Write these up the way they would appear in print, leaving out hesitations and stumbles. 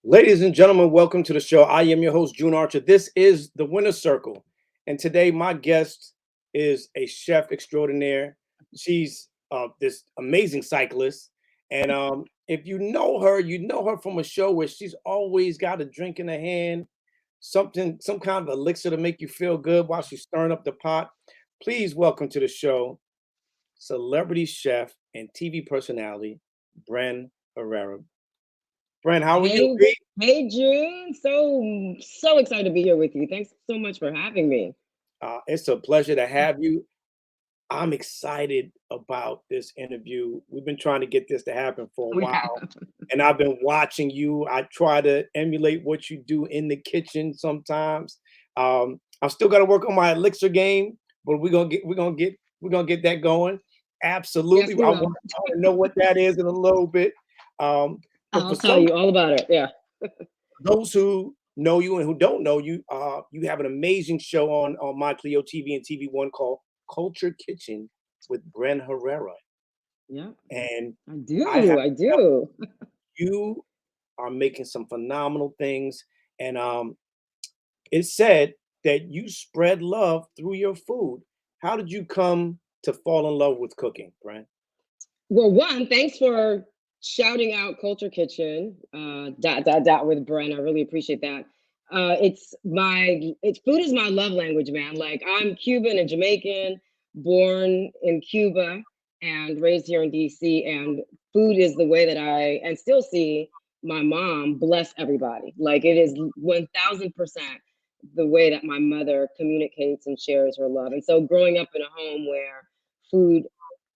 Ladies and gentlemen, welcome to the show. I am your host, June Archer. This is the Winner's Circle. And today, my guest is a chef extraordinaire. She's this amazing cyclist. And if you know her from a show where she's always got a drink in her hand, some kind of elixir to make you feel good while she's stirring up the pot. Please welcome to the show, celebrity chef and TV personality, Bren Herrera. Bren, how are you? Hey, hey, June. So excited to be here with you. Thanks so much for having me. It's a pleasure to have you. I'm excited about this interview. We've been trying to get this to happen for a We have. while, and I've been watching you. I try to emulate what you do in the kitchen sometimes. I've still got to work on my elixir game, but we're gonna get that going. Yes, Absolutely, we will. I want to know what that is in a little bit. But I'll tell you all about it. Yeah. those who know you and who don't know you, you have an amazing show on my Cleo TV and TV1 called Culture Kitchen with Bren Herrera. Yeah. And I I have do. I do. you are making some phenomenal things. And it said that you spread love through your food. How did you come to fall in love with cooking, Bren? Well, one, thanks for shouting out Culture Kitchen, dot with Bren. I really appreciate that. It's food is my love language, man. Like I'm Cuban and Jamaican, born in Cuba and raised here in DC. And food is the way that I and still see my mom bless everybody. Like it is 1000% the way that my mother communicates and shares her love. And so growing up in a home where food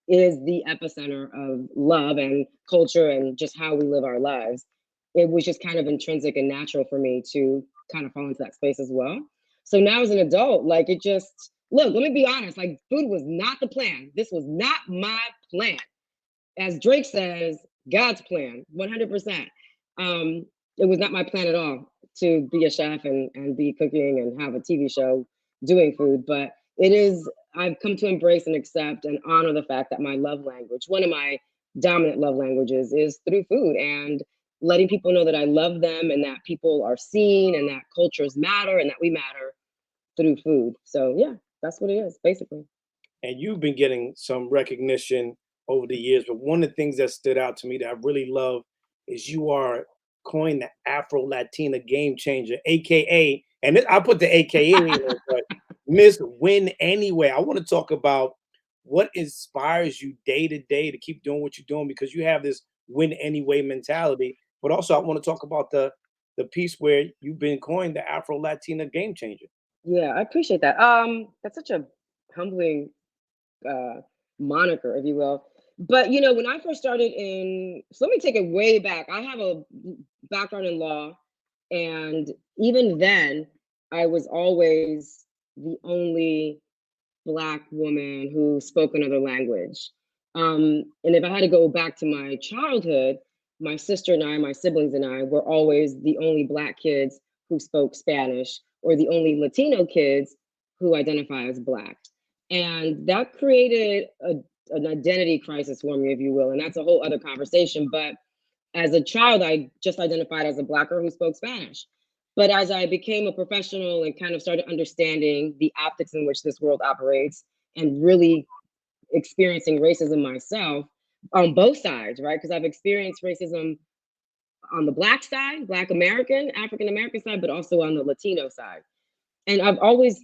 is the epicenter of love and culture and just how we live our lives. It was just kind of intrinsic and natural for me to kind of fall into that space as well. So now as an adult, like it just look, let me be honest, like food was not the plan. This was not my plan. As Drake says, God's plan, 100%. It was not my plan at all to be a chef and be cooking and have a TV show doing food, but it is, I've come to embrace and accept and honor the fact that my love language, one of my dominant love languages, is through food and letting people know that I love them and that people are seen and that cultures matter and that we matter through food. So, yeah, that's what it is, basically. And you've been getting some recognition over the years. But one of the things that stood out to me that I really love is you are coined the Afro-Latina game changer, aka, and I put the AKA in there, but Miss Win Anyway. I want to talk about what inspires you day to day to keep doing what you're doing because you have this win anyway mentality. But also, I want to talk about the piece where you've been coined the Afro-Latina game changer. Yeah, I appreciate that. That's such a humbling uh, moniker, if you will. But when I first started so let me take it way back. I have a background in law, and even then, I was always the only Black woman who spoke another language. And if I had to go back to my childhood, my sister and I, my siblings and I, were always the only Black kids who spoke Spanish, or the only Latino kids who identify as Black. And that created an identity crisis for me, if you will. And that's a whole other conversation. But as a child, I just identified as a Black girl who spoke Spanish. But as I became a professional and kind of started understanding the optics in which this world operates and really experiencing racism myself on both sides, right? Because I've experienced racism on the Black side, Black American, African American side, but also on the Latino side. And I've always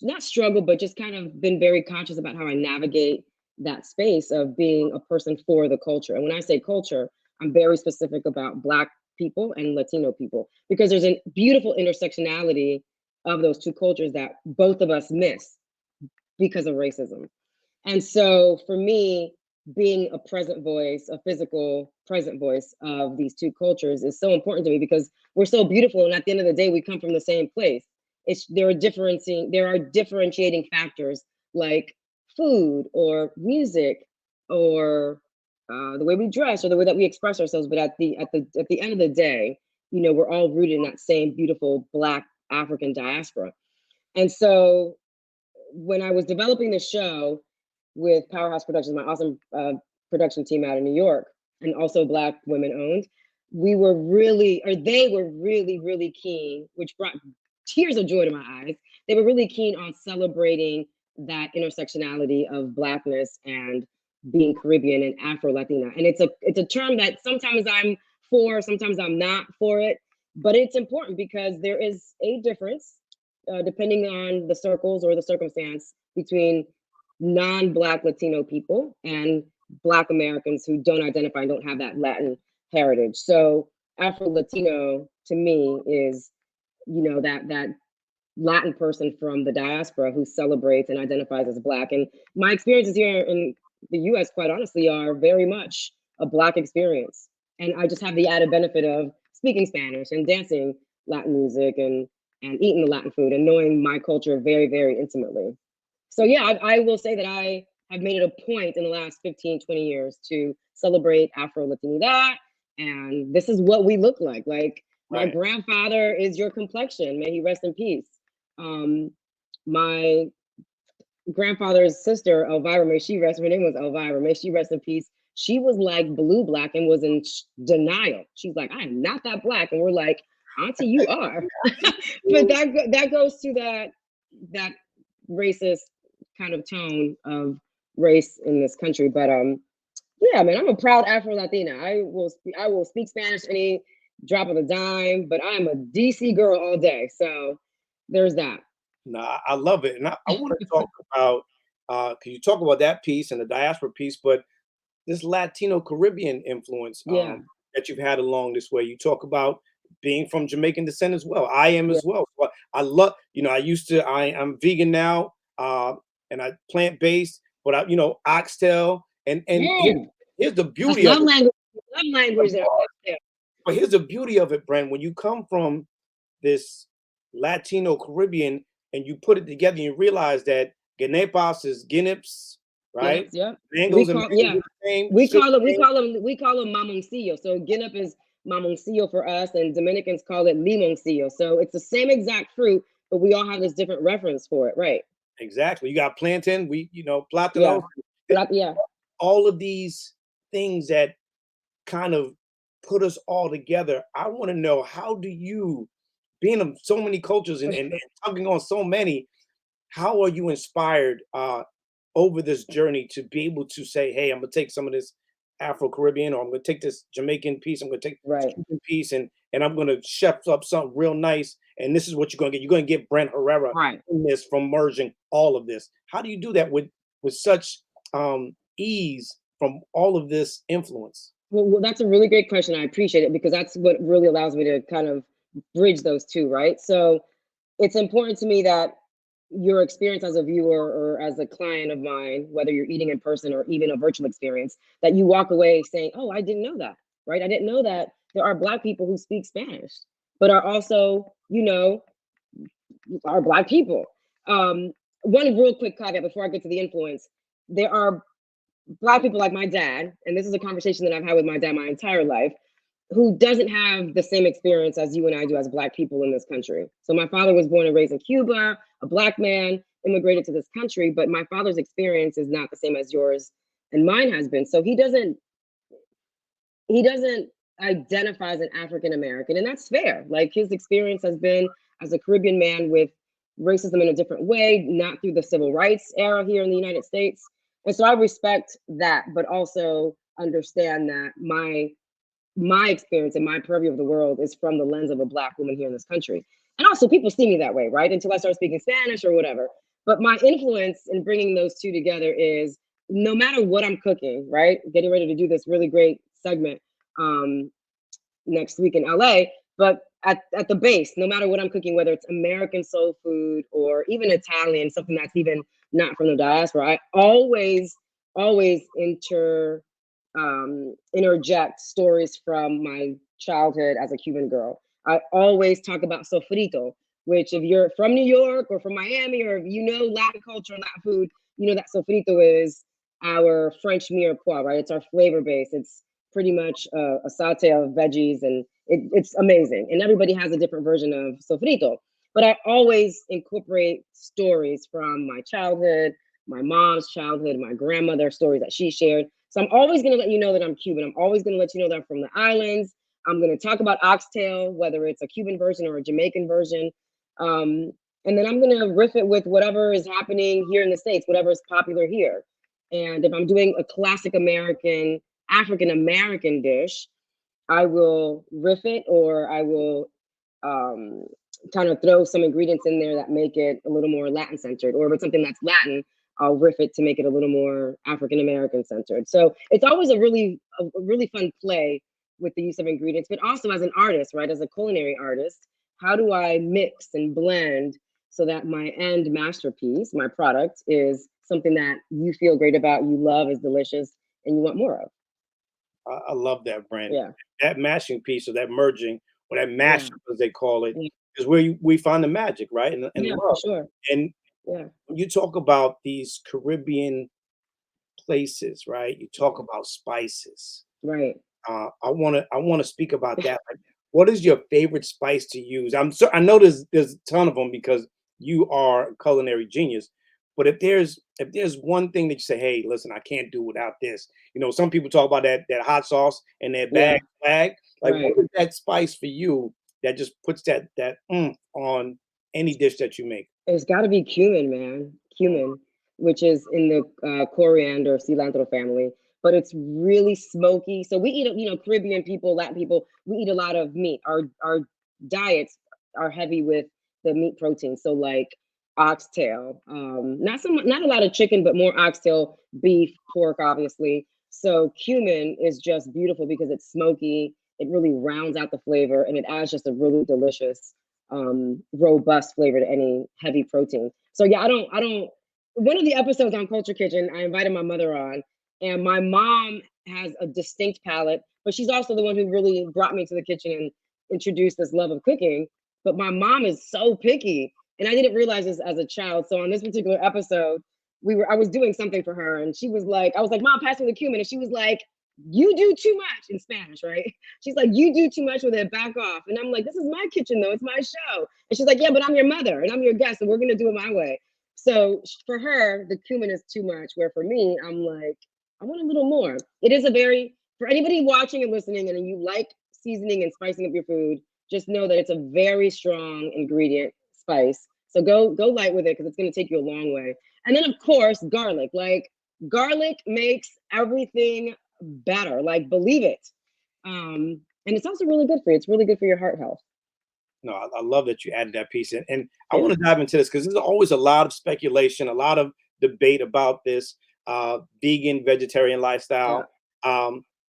not struggled, but just kind of been very conscious about how I navigate that space of being a person for the culture. And when I say culture, I'm very specific about Black people and Latino people because there's a beautiful intersectionality of those two cultures that both of us miss because of racism. And so for me, being a present voice, a physical present voice of these two cultures is so important to me because we're so beautiful. And at the end of the day, we come from the same place. There are differentiating factors like food or music or the way we dress or the way that we express ourselves. But at the end of the day, we're all rooted in that same beautiful Black African diaspora. And so when I was developing the show with Powerhouse Productions, my awesome production team out of New York, and also Black women owned, we were really, or they were really, really keen, which brought tears of joy to my eyes. They were really keen on celebrating that intersectionality of Blackness and being Caribbean and Afro-Latina. And it's a term that sometimes I'm for, sometimes I'm not for it, but it's important because there is a difference, depending on the circles or the circumstance, between non-Black Latino people and Black Americans who don't identify and don't have that Latin heritage. So Afro-Latino to me is, that Latin person from the diaspora who celebrates and identifies as Black. And my experiences here in the US, quite honestly, are very much a Black experience. And I just have the added benefit of speaking Spanish and dancing Latin music and eating the Latin food and knowing my culture very, very intimately. So yeah, I will say that I have made it a point in the last 15, 20 years to celebrate Afro-Latinidad. And this is what we look like. Like, my Right. grandfather is your complexion. May he rest in peace. My grandfather's sister, Elvira, her name was Elvira, may she rest in peace. She was like blue Black and was in denial. She's like, I am not that Black. And we're like, Auntie, you are. But that goes to that racist kind of tone of race in this country. But yeah, man, I'm a proud Afro-Latina. I will speak Spanish any drop of a dime, but I'm a DC girl all day. So there's that. No, I love it. And I want to talk about, because you talk about that piece and the diaspora piece, but this Latino Caribbean influence Yeah, that you've had along this way. You talk about being from Jamaican descent as well. I am yeah. as well. So I love, I'm vegan now, and I plant based, but oxtail and Mm, here's the that's beauty of love it. language. Love language there. Yeah. But here's the beauty of it, Brent. When you come from this Latino Caribbean and you put it together, and you realize that Ganepas is Guineps, right? Yeah. Mangoes and mangoes are the same, We same call it thing. we call them mamoncillo. So Guinnep is mamoncillo for us, and Dominicans call it limoncillo. So it's the same exact fruit, but we all have this different reference for it, right? Exactly. You got plantain, Yeah. platanos, Yeah. all of these things that kind of put us all together. I want to know, how do you, being of so many cultures and tugging on so many, how are you inspired over this journey to be able to say, hey, I'm gonna take some of this Afro Caribbean, or I'm gonna take this Jamaican piece, I'm gonna take this Right. Cuban piece, and I'm gonna chef up something real nice. And this is what you're gonna get. You're gonna get Bren Herrera Right. in this from merging all of this. How do you do that with such ease from all of this influence? Well, that's a really great question. I appreciate it because that's what really allows me to kind of bridge those two, right? So it's important to me that your experience as a viewer or as a client of mine, whether you're eating in person or even a virtual experience, that you walk away saying, oh, I didn't know that, right? I didn't know that there are Black people who speak Spanish, but are also, are Black people. One real quick caveat before I get to the influence, there are Black people like my dad, and this is a conversation that I've had with my dad my entire life, who doesn't have the same experience as you and I do as Black people in this country. So my father was born and raised in Cuba, a Black man, immigrated to this country, but my father's experience is not the same as yours and mine has been. So he doesn't identify as an African American, and that's fair. Like, his experience has been as a Caribbean man with racism in a different way, not through the civil rights era here in the United States. And so I respect that, but also understand that my experience and my purview of the world is from the lens of a Black woman here in this country. And also, people see me that way, right? Until I start speaking Spanish or whatever. But my influence in bringing those two together is, no matter what I'm cooking, right? Getting ready to do this really great segment um, next week in LA. But at the base, no matter what I'm cooking, whether it's American soul food or even Italian, something that's even not from the diaspora, I always interject stories from my childhood as a Cuban girl. I always talk about sofrito, which, if you're from New York or from Miami, or if you know Latin culture and Latin food, you know that sofrito is our French mirepoix, right? It's our flavor base. It's pretty much a saute of veggies, and it's amazing. And everybody has a different version of sofrito. But I always incorporate stories from my childhood, my mom's childhood, my grandmother's stories that she shared. So I'm always going to let you know that I'm Cuban. I'm always going to let you know that I'm from the islands. I'm going to talk about oxtail, whether it's a Cuban version or a Jamaican version. Um, and then I'm going to riff it with whatever is happening here in the States, whatever is popular here. And if I'm doing a classic American, African American dish, I will riff it, or I will um, kind of throw some ingredients in there that make it a little more Latin centered. Or if it's something that's Latin, I'll riff it to make it a little more African American centered. So it's always a really fun play with the use of ingredients, but also as an artist, right? As a culinary artist, how do I mix and blend so that my end masterpiece, my product, is something that you feel great about, you love, is delicious, and you want more of? I love that, Brent. Yeah, That mashing piece or that merging or that yeah, mashup, as they call it, yeah, is where we find the magic, right? And yeah, for love. sure. And Yeah, when you talk about these Caribbean places, right? You talk about spices. right. I wanna speak about that. Like, what is your favorite spice to use? I know there's a ton of them because you are a culinary genius. But if there's one thing that you say, hey, listen, I can't do without this. Some people talk about that hot sauce and their Yeah, bag. Like, what right. is that spice for you that just puts that on any dish that you make? It's got to be cumin, man. Cumin, which is in the coriander cilantro family, but it's really smoky. So we eat, Caribbean people, Latin people, we eat a lot of meat. Our diets are heavy with the meat protein. So like oxtail, not a lot of chicken, but more oxtail, beef, pork, obviously. So cumin is just beautiful because it's smoky. It really rounds out the flavor, and it adds just a really delicious robust flavor to any heavy protein. So yeah, I don't one of the episodes on Culture Kitchen, I invited my mother on, and my mom has a distinct palate, but she's also the one who really brought me to the kitchen and introduced this love of cooking. But my mom is so picky, and I didn't realize this as a child. So on this particular episode, I was doing something for her, and she was like, I was like, Mom, pass me the cumin, and she was like, you do too much, in Spanish, right? She's like, you do too much with it, back off. And I'm like, this is my kitchen though, it's my show. And she's like, yeah, but I'm your mother and I'm your guest and we're gonna do it my way. So for her, the cumin is too much, where for me, I'm like, I want a little more. It is for anybody watching and listening and you like seasoning and spicing up your food, just know that it's a very strong ingredient spice. So go light with it because it's gonna take you a long way. And then of course, garlic. Like garlic makes everything better. Like believe it. And it's also really good for you. It's really good for your heart health. No, I love that you added that piece in. And I Yeah. want to dive into this because there's always a lot of speculation, a lot of debate about this vegan, vegetarian Yeah. lifestyle.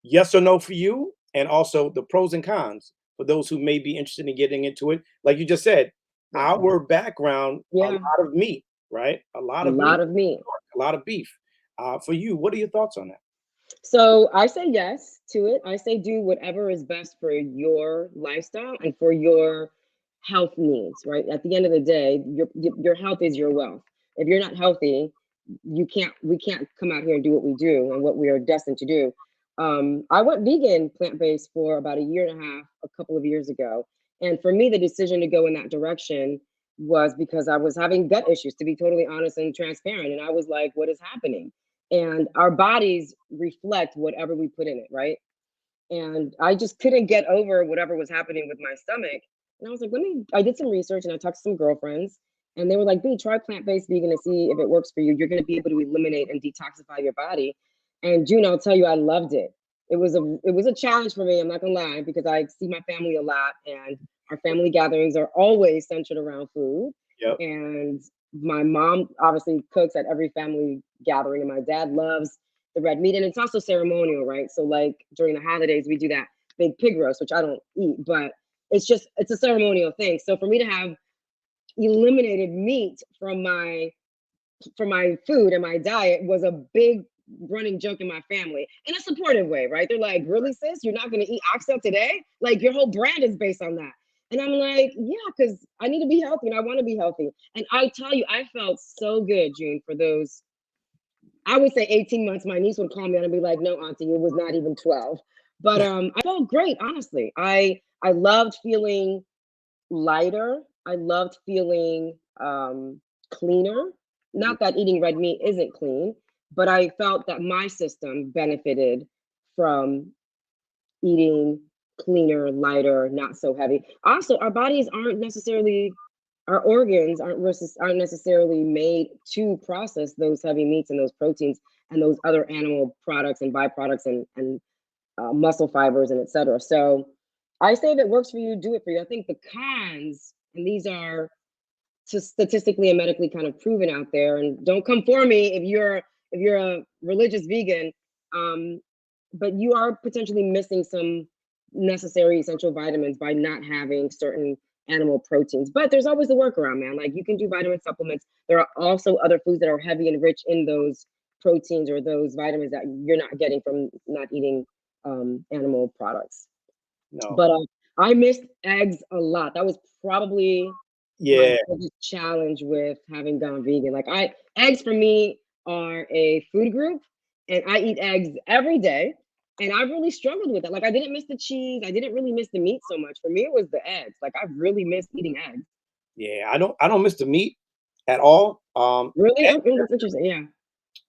Yes or no for you, and also the pros and cons for those who may be interested in getting into it. Like you just said, Yeah. our background, a Yeah. lot of meat, right? A A lot of meat, lot of meat. a lot of beef. For you, what are your thoughts on that? So I say yes to it. I say do whatever is best for your lifestyle and for your health needs, right? At the end of the day, your health is your wealth. If you're not healthy, we can't come out here and do what we do and what we are destined to do. I went vegan plant-based for about a year and a half, a couple of years ago. And for me, the decision to go in that direction was because I was having gut issues, to be totally honest and transparent. And I was like, what is happening? And our bodies reflect whatever we put in it, right? And I just couldn't get over whatever was happening with my stomach. And I was like, I did some research and I talked to some girlfriends, and they were like, B, try plant-based vegan to see if it works for you. You're going to be able to eliminate and detoxify your body. And June, I'll tell you, I loved it. It was a challenge for me, I'm not gonna lie, because I see my family a lot and our family gatherings are always centered around food. Yep. And my mom obviously cooks at every family gathering, and my dad loves the red meat, and it's also ceremonial, right? So like during the holidays, we do that big pig roast, which I don't eat, but it's a ceremonial thing. So for me to have eliminated meat from my food and my diet was a big running joke in my family in a supportive way, right? They're like, really, sis, you're not going to eat oxtail today? Like your whole brand is based on that. And I'm like, yeah, because I need to be healthy and I want to be healthy. And I tell you, I felt so good, June, for those, I would say 18 months. My niece would call me and I'd be like, no, auntie, it was not even 12. But I felt great, honestly. I loved feeling lighter. I loved feeling cleaner. Not that eating red meat isn't clean, but I felt that my system benefited from eating cleaner, lighter, not so heavy. Also, our bodies aren't necessarily, our organs aren't necessarily made to process those heavy meats and those proteins and those other animal products and byproducts and muscle fibers and etc. So I say if it works for you, do it for you. I think the cons, and these are just statistically and medically kind of proven out there, and don't come for me if you're a religious vegan, um, but you are potentially missing some necessary essential vitamins by not having certain animal proteins. But there's always a workaround, man. Like you can do vitamin supplements. There are also other foods that are heavy and rich in those proteins or those vitamins that you're not getting from not eating animal products. No. But I missed eggs a lot. That was probably my Yeah. biggest challenge with having gone vegan. Like eggs for me are a food group, and I eat eggs every day. And I really struggled with that. Like I didn't miss the cheese. I didn't really miss the meat so much. For me, it was the eggs. Like I really missed eating eggs. Yeah. I don't miss the meat at all. Really? Egg, Okay, that's interesting. Yeah.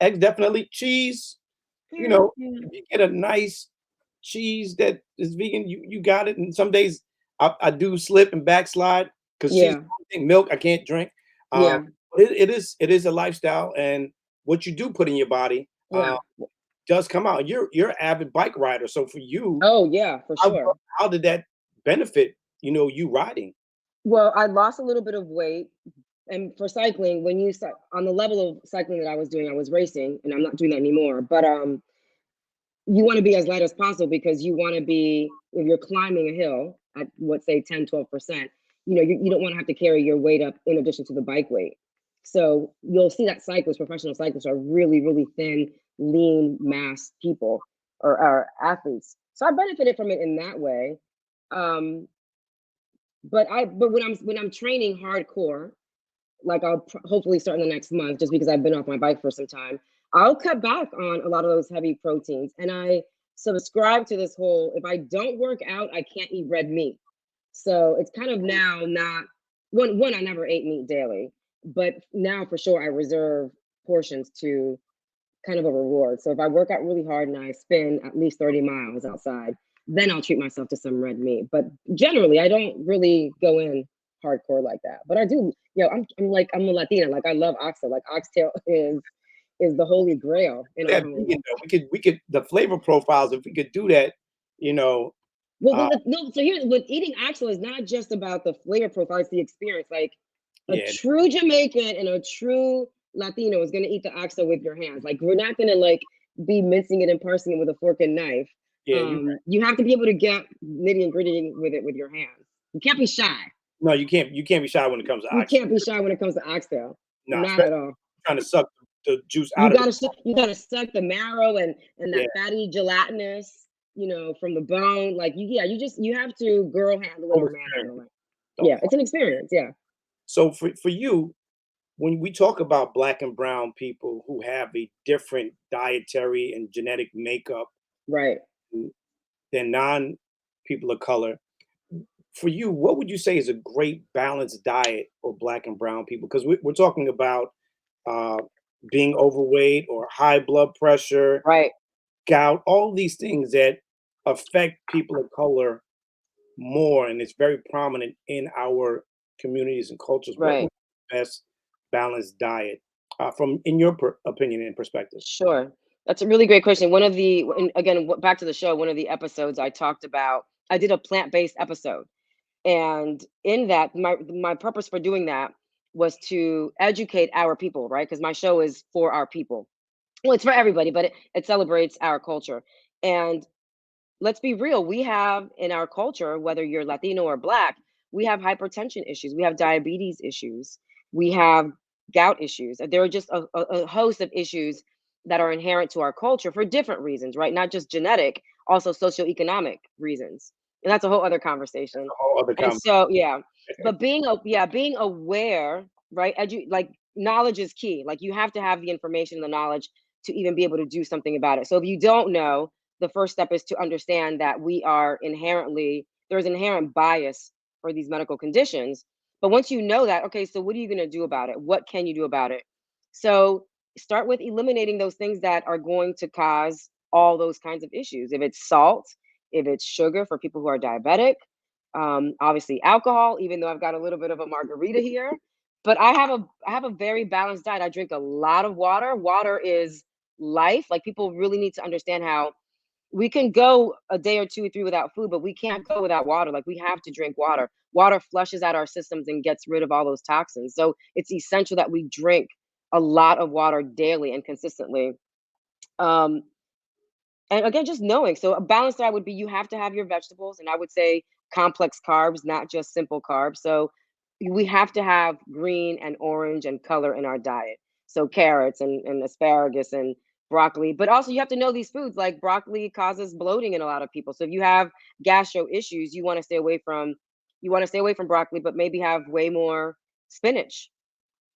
eggs definitely. Cheese, Yeah. Yeah. if you get a nice cheese that is vegan, you got it. And some days I do slip and backslide because cheese, Yeah. milk I can't drink. Um, Yeah. but it is a lifestyle, and what you do put in your body Yeah. does come out. You're an avid bike rider, so for you, Oh yeah, for how sure. how did that benefit you riding? Well, I lost a little bit of weight. And for cycling, when on the level of cycling that I was doing, I was racing, and I'm not doing that anymore. But you want to be as light as possible because you want to be, if you're climbing a hill at what, say 10, 12%, you don't want to have to carry your weight up in addition to the bike weight. So you'll see that cyclists, professional cyclists, are really, really thin, lean mass people or athletes. So I benefited from it in that way. Um, but when I'm training hardcore, like I'll hopefully start in the next month, just because I've been off my bike for some time, I'll cut back on a lot of those heavy proteins. And I subscribe to this whole, if I don't work out, I can't eat red meat. So it's kind of now not one, I never ate meat daily, but now for sure I reserve portions to kind of a reward. So if I work out really hard and I spin at least 30 miles outside, then I'll treat myself to some red meat. But generally, I don't really go in hardcore like that. But I do, I'm a Latina. Like I love oxtail. Like oxtail is the holy grail in our That home. vegan though, we could the flavor profiles, if we could do that, you know, Well, uh, no. So here, with eating oxtail is not just about the flavor profile; it's the experience. Like a yeah, true Jamaican and a true Latino is gonna eat the oxtail with your hands. Like we're not gonna like be mincing it and parsing it with a fork and knife. yeah, you right. You have to be able to get nitty and gritty with it with your hands. You can't be shy. No, you can't be shy when it comes to You oxtail. can't be shy when it comes to oxtail. No, Not especially at all. trying to suck the juice You out of it. gotta you gotta suck the marrow and Yeah, that fatty gelatinous, from the bone. Like you have to girl handle it whole or man experience. handle it. The Yeah, whole it's an experience. experience. Yeah. So for you, when we talk about black and brown people who have a different dietary and genetic makeup Right. than non people of color, for you, what would you say is a great balanced diet for black and brown people? Because we're talking about uh, being overweight or high blood pressure, Right. gout, all these things that affect people of color more, and it's very prominent in our communities and cultures. What Right. would be the best balanced diet from in your opinion and perspective? Sure. That's a really great question. And again, back to the show, one of the episodes I did a plant-based episode. And in that, my purpose for doing that was to educate our people, right? Because my show is for our people. Well, it's for everybody, but it celebrates our culture. And let's be real, we have in our culture, whether you're Latino or Black, we have hypertension issues, we have diabetes issues, we have gout issues. There are just a host of issues that are inherent to our culture for different reasons, right? Not just genetic, also socioeconomic reasons. And that's a whole other conversation. A whole other And conversation. so, yeah, but being aware, right? Like knowledge is key. Like you have to have the information, the knowledge to even be able to do something about it. So if you don't know, the first step is to understand that there's inherent bias for these medical conditions. But once you know that, okay, so what are you going to do about it? What can you do about it? So start with eliminating those things that are going to cause all those kinds of issues. If it's salt, if it's sugar for people who are diabetic, obviously alcohol, even though I've got a little bit of a margarita here. But I have a very balanced diet. I drink a lot of water. Water is life. Like people really need to understand how we can go a day or two or three without food, but we can't go without water. Like we have to drink water. Water flushes out our systems and gets rid of all those toxins. So it's essential that we drink a lot of water daily and consistently. Um, and again, just knowing. So a balanced diet would be you have to have your vegetables, and I would say complex carbs, not just simple carbs. So we have to have green and orange and color in our diet. So carrots and asparagus and broccoli. But also you have to know these foods like broccoli causes bloating in a lot of people. So if you have gastro issues, you want to stay away from broccoli, but maybe have way more spinach.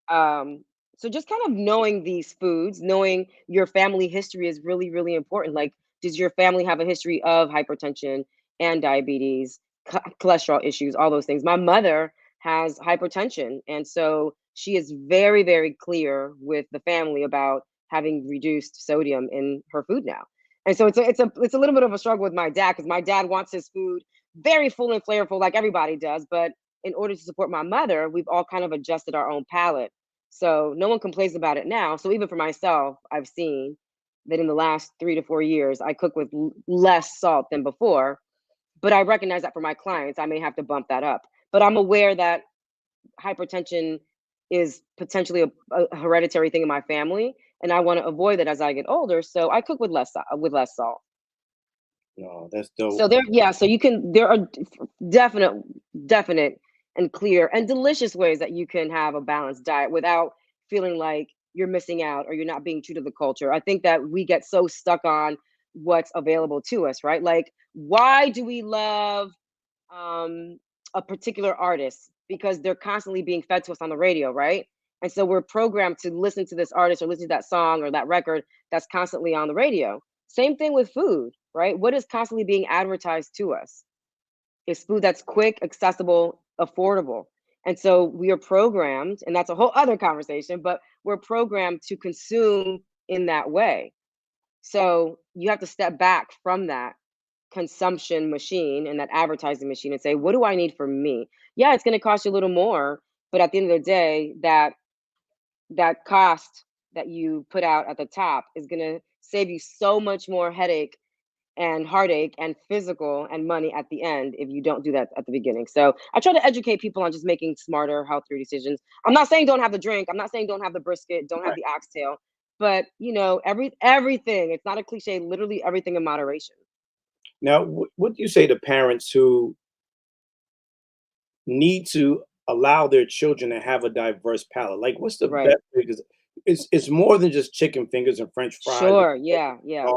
So just kind of knowing these foods, knowing your family history is really, really important. Like, does your family have a history of hypertension and diabetes, cholesterol issues, all those things? My mother has hypertension, and so she is very, very clear with the family about having reduced sodium in her food now. And so it's a little bit of a struggle with my dad because my dad wants his food very full and flavorful, like everybody does. But in order to support my mother, we've all kind of adjusted our own palate, so no one complains about it now. So even for myself, I've seen that in the last 3 to 4 years, I cook with less salt than before. But I recognize that for my clients, I may have to bump that up. But I'm aware that hypertension is potentially a hereditary thing in my family, and I want to avoid that as I get older. So I cook with with less salt. No, that's dope. So yeah, so there are definite, definite and clear and delicious ways that you can have a balanced diet without feeling like you're missing out or you're not being true to the culture. I think that we get so stuck on what's available to us, right? Like, why do we love um, a particular artist? Because they're constantly being fed to us on the radio, right? And so we're programmed to listen to this artist or listen to that song or that record that's constantly on the radio. Same thing with food, right? What is constantly being advertised to us? Is food that's quick, accessible, affordable. And so we are programmed, and that's a whole other conversation, but we're programmed to consume in that way. So you have to step back from that consumption machine and that advertising machine and say, what do I need for me? Yeah, it's going to cost you a little more, but at the end of the day, that cost that you put out at the top is going to save you so much more headache and heartache and physical and money at the end if you don't do that at the beginning. So I try to educate people on just making smarter, healthier decisions. I'm not saying don't have the drink. I'm not saying don't have the brisket, don't have Right. the oxtail, but everything. It's not a cliche. Literally everything in moderation. Now, what do you say to parents who need to allow their children to have a diverse palate? Like, what's the Right. best way? Because it's more than just chicken fingers and French fries. Sure. Yeah. Yeah.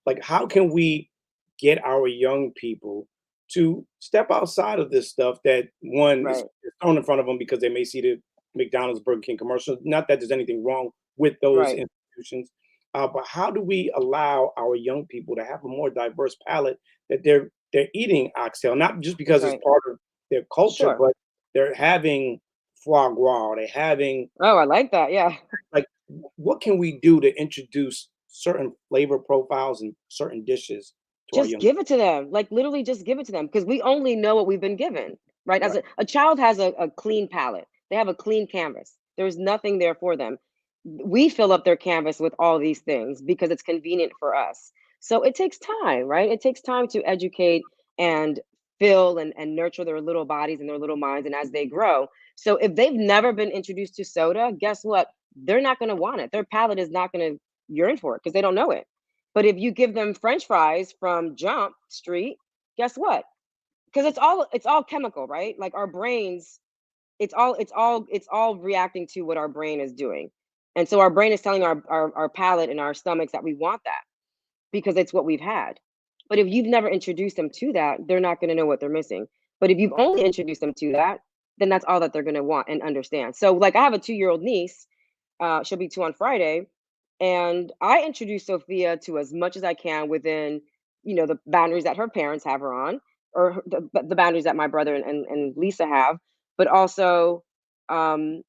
Like, how can we get our young people to step outside of this stuff that one Right. is thrown in front of them because they may see the McDonald's, Burger King commercials? Not that there's anything wrong with those Right. institutions, but how do we allow our young people to have a more diverse palate that they're eating oxtail, not just because it's Right. part of their culture, Sure. but they're having foie gras, they're having Oh, I like that. Yeah. like what can we do to introduce certain flavor profiles and certain dishes to our Just young give it to them. Like literally just give it to them because we only know what we've been given, right? As right, a child has a clean palette. They have a clean canvas. There's nothing there for them. We fill up their canvas with all these things because it's convenient for us. So it takes time, right? It takes time to educate and fill and nurture their little bodies and their little minds and as they grow. So if they've never been introduced to soda, guess what? They're not going to want it. Their palate is not going to yearn for it because they don't know it. But if you give them French fries from Jump Street, guess what? Because it's all chemical, right? Like our brains, it's all reacting to what our brain is doing. And so our brain is telling our palate and our stomachs that we want that because it's what we've had. But if you've never introduced them to that, they're not going to know what they're missing. But if you've only introduced them to that, then that's all that they're going to want and understand. So like I have a 2-year-old niece, she'll be 2 on Friday, and I introduce Sophia to as much as I can within, the boundaries that her parents have her on, or the boundaries that my brother and Lisa have, but also um,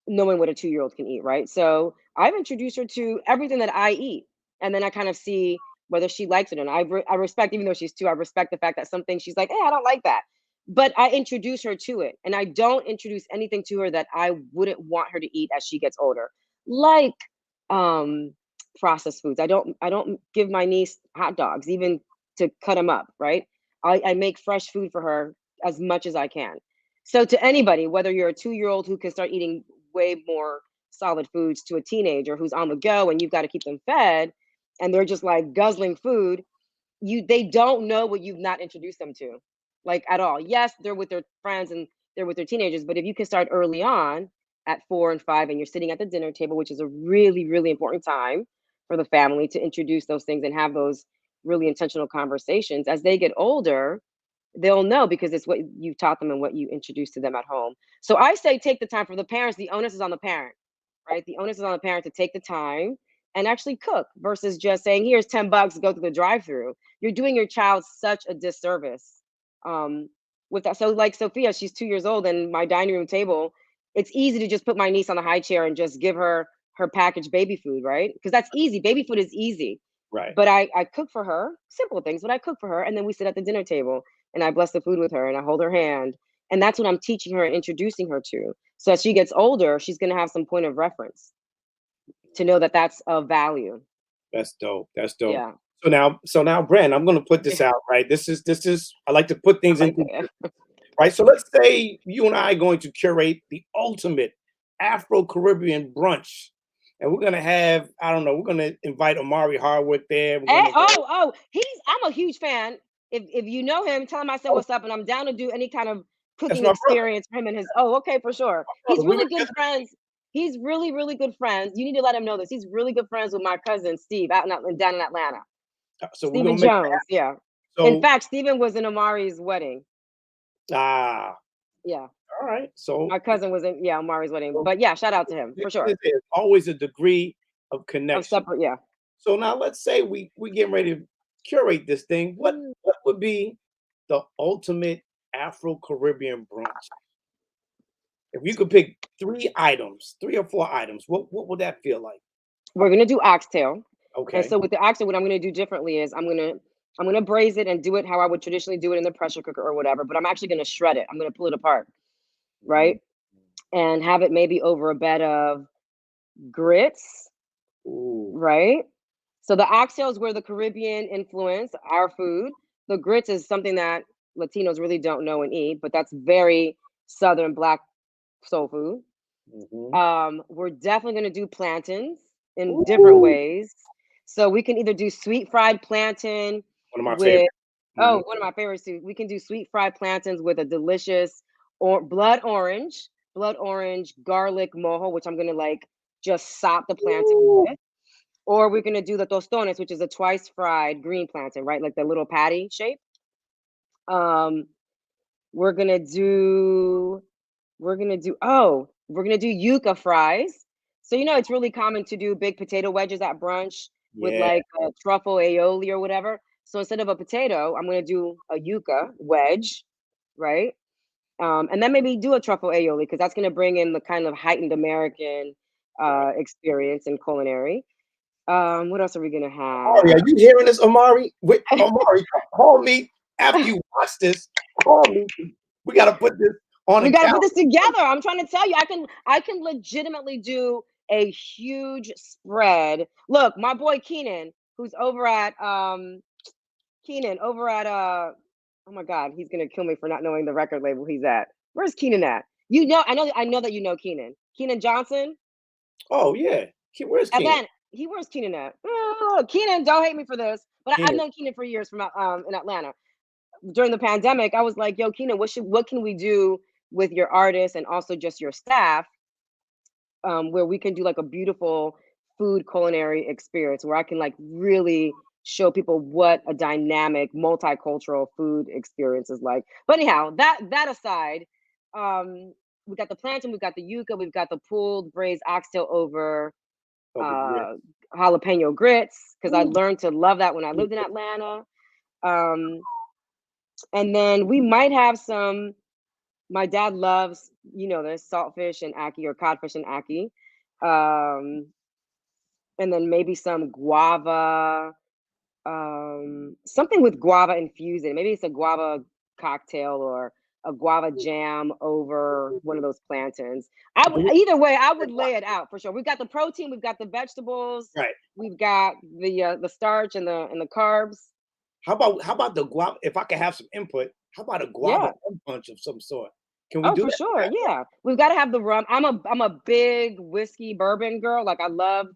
knowing what a 2-year-old can eat, right? So I've introduced her to everything that I eat, and then I kind of see whether she likes it or not. I respect, even though she's 2, I respect the fact that some things she's like, hey, I don't like that. But I introduce her to it. And I don't introduce anything to her that I wouldn't want her to eat as she gets older. Like um processed foods. I don't give my niece hot dogs, even to cut them up, right? I make fresh food for her as much as I can. So to anybody, whether you're a 2-year-old who can start eating way more solid foods, to a teenager who's on the go and you've got to keep them fed and they're just like guzzling food, they don't know what you've not introduced them to, like, at all. Yes, they're with their friends and they're with their teenagers, but if you can start early on at 4 and 5 and you're sitting at the dinner table, which is a really, really important time for the family to introduce those things and have those really intentional conversations, as they get older, they'll know because it's what you've taught them and what you introduced to them at home. So I say take the time. For the parents, the onus is on the parent, right? The onus is on the parent to take the time and actually cook versus just saying, here's $10, go through the drive-through. You're doing your child such a disservice um, with that. So like Sophia, she's 2 years old, and my dining room table, it's easy to just put my niece on the high chair and just give her packaged baby food, right? Because that's easy. Baby food is easy. Right. But I cook for her, simple things, but I cook for her. And then we sit at the dinner table and I bless the food with her and I hold her hand. And that's what I'm teaching her and introducing her to. So as she gets older, she's going to have some point of reference to know that that's of value. That's dope. That's dope. Yeah. So now, Bren, I'm gonna put this out, right? This is I like to put things I like into that. right. So let's say you and I are going to curate the ultimate Afro-Caribbean brunch. And we're gonna have, I don't know, we're gonna invite Omari Hardwick there. We're gonna I'm a huge fan. If you know him, tell him I said oh, what's up, and I'm down to do any kind of that's cooking my brother. experience for him and his. Oh, okay, for sure. He's We were really good just friends. He's really, really good friends. You need to let him know this. He's really good friends with my cousin Steve out down in Atlanta. so we're Stephen gonna make Jones. Yeah. In so fact, Stephen was in Amari's wedding. ah Yeah. all right. So My cousin was in Amari's wedding. But yeah, shout out to him for sure. there's always a degree of Of connection. separate, yeah. So now let's say we getting ready to curate this thing. What would be the ultimate Afro-Caribbean brunch? If you could pick 3 items, 3 or 4 items, what would that feel like? We're gonna do oxtail. And Okay. so with the oxtail, what I'm gonna do differently is I'm gonna braise it and do it how I would traditionally do it in the pressure cooker or whatever, but I'm actually gonna shred it. I'm gonna pull it apart, Mhm. right? And have it maybe over a bed of grits, Ooh. right? So the oxtails were the Caribbean influence, our food. The grits is something that Latinos really don't know and eat, but that's very Southern Black soul food. Mhm. We're definitely gonna do plantains in different Ooh. ways. So we can either do sweet fried plantain One of my with favorites. Mhm. one of my favorites too. We can do sweet fried plantains with a delicious or blood orange garlic mojo, which I'm gonna like just sop the plantain Ooh. with. Or we're gonna do the tostones, which is a twice fried green plantain, right? Like the little patty shape. Um, we're gonna do we're gonna do yuca fries. So it's really common to do big potato wedges at brunch with Yeah. like a truffle aioli or whatever. So instead of a potato, I'm gonna do a yuca wedge, right? And then maybe do a truffle aioli because that's gonna bring in the kind of heightened American Right. experience in culinary. What else are we gonna Omari, are have? you hearing this, Omari? Wait, Omari, call me after you watch this. Call me. We got to put this on We the gotta put calendar. this together. I'm trying to tell you, I can legitimately do a huge spread. Look, my boy Keenan, who's over at Keenan over at oh my god, he's gonna kill me for not knowing the record label he's at. Where's Keenan at? I know that you know Keenan. Keenan Johnson, Oh yeah. Where's Keenan? Atlanta. Where's Keenan at? Oh, Keenan, don't hate me for this, but I've Keenan. known Keenan for years from in Atlanta. During the pandemic, I was like, "Yo, Keenan, what can we do with your artists and also just your staff, where we can do like a beautiful food culinary experience where I can like really show people what a dynamic multicultural food experience is like." But anyhow, that aside, we got the plantain, we've got the yuca, we've got the pulled braised oxtail over Over uh, grits. jalapeno grits because I Ooh. learned to love that when I lived in Atlanta. Um, and then we might have some. My dad loves, this saltfish and ackee or codfish and ackee. Um, and then maybe some guava, something with guava infused in it. Maybe it's a guava cocktail or a guava jam over one of those plantains. I would Do either way, I would lay it out for sure. We've got the protein, we've got the vegetables, Right. we've got the starch and the carbs. How about the guava? If I could have some input, how about a guava Yeah. rum punch of some sort? Can we Oh, do for that? sure. Yeah. We've got to have the rum. I'm a big whiskey bourbon girl. Like I love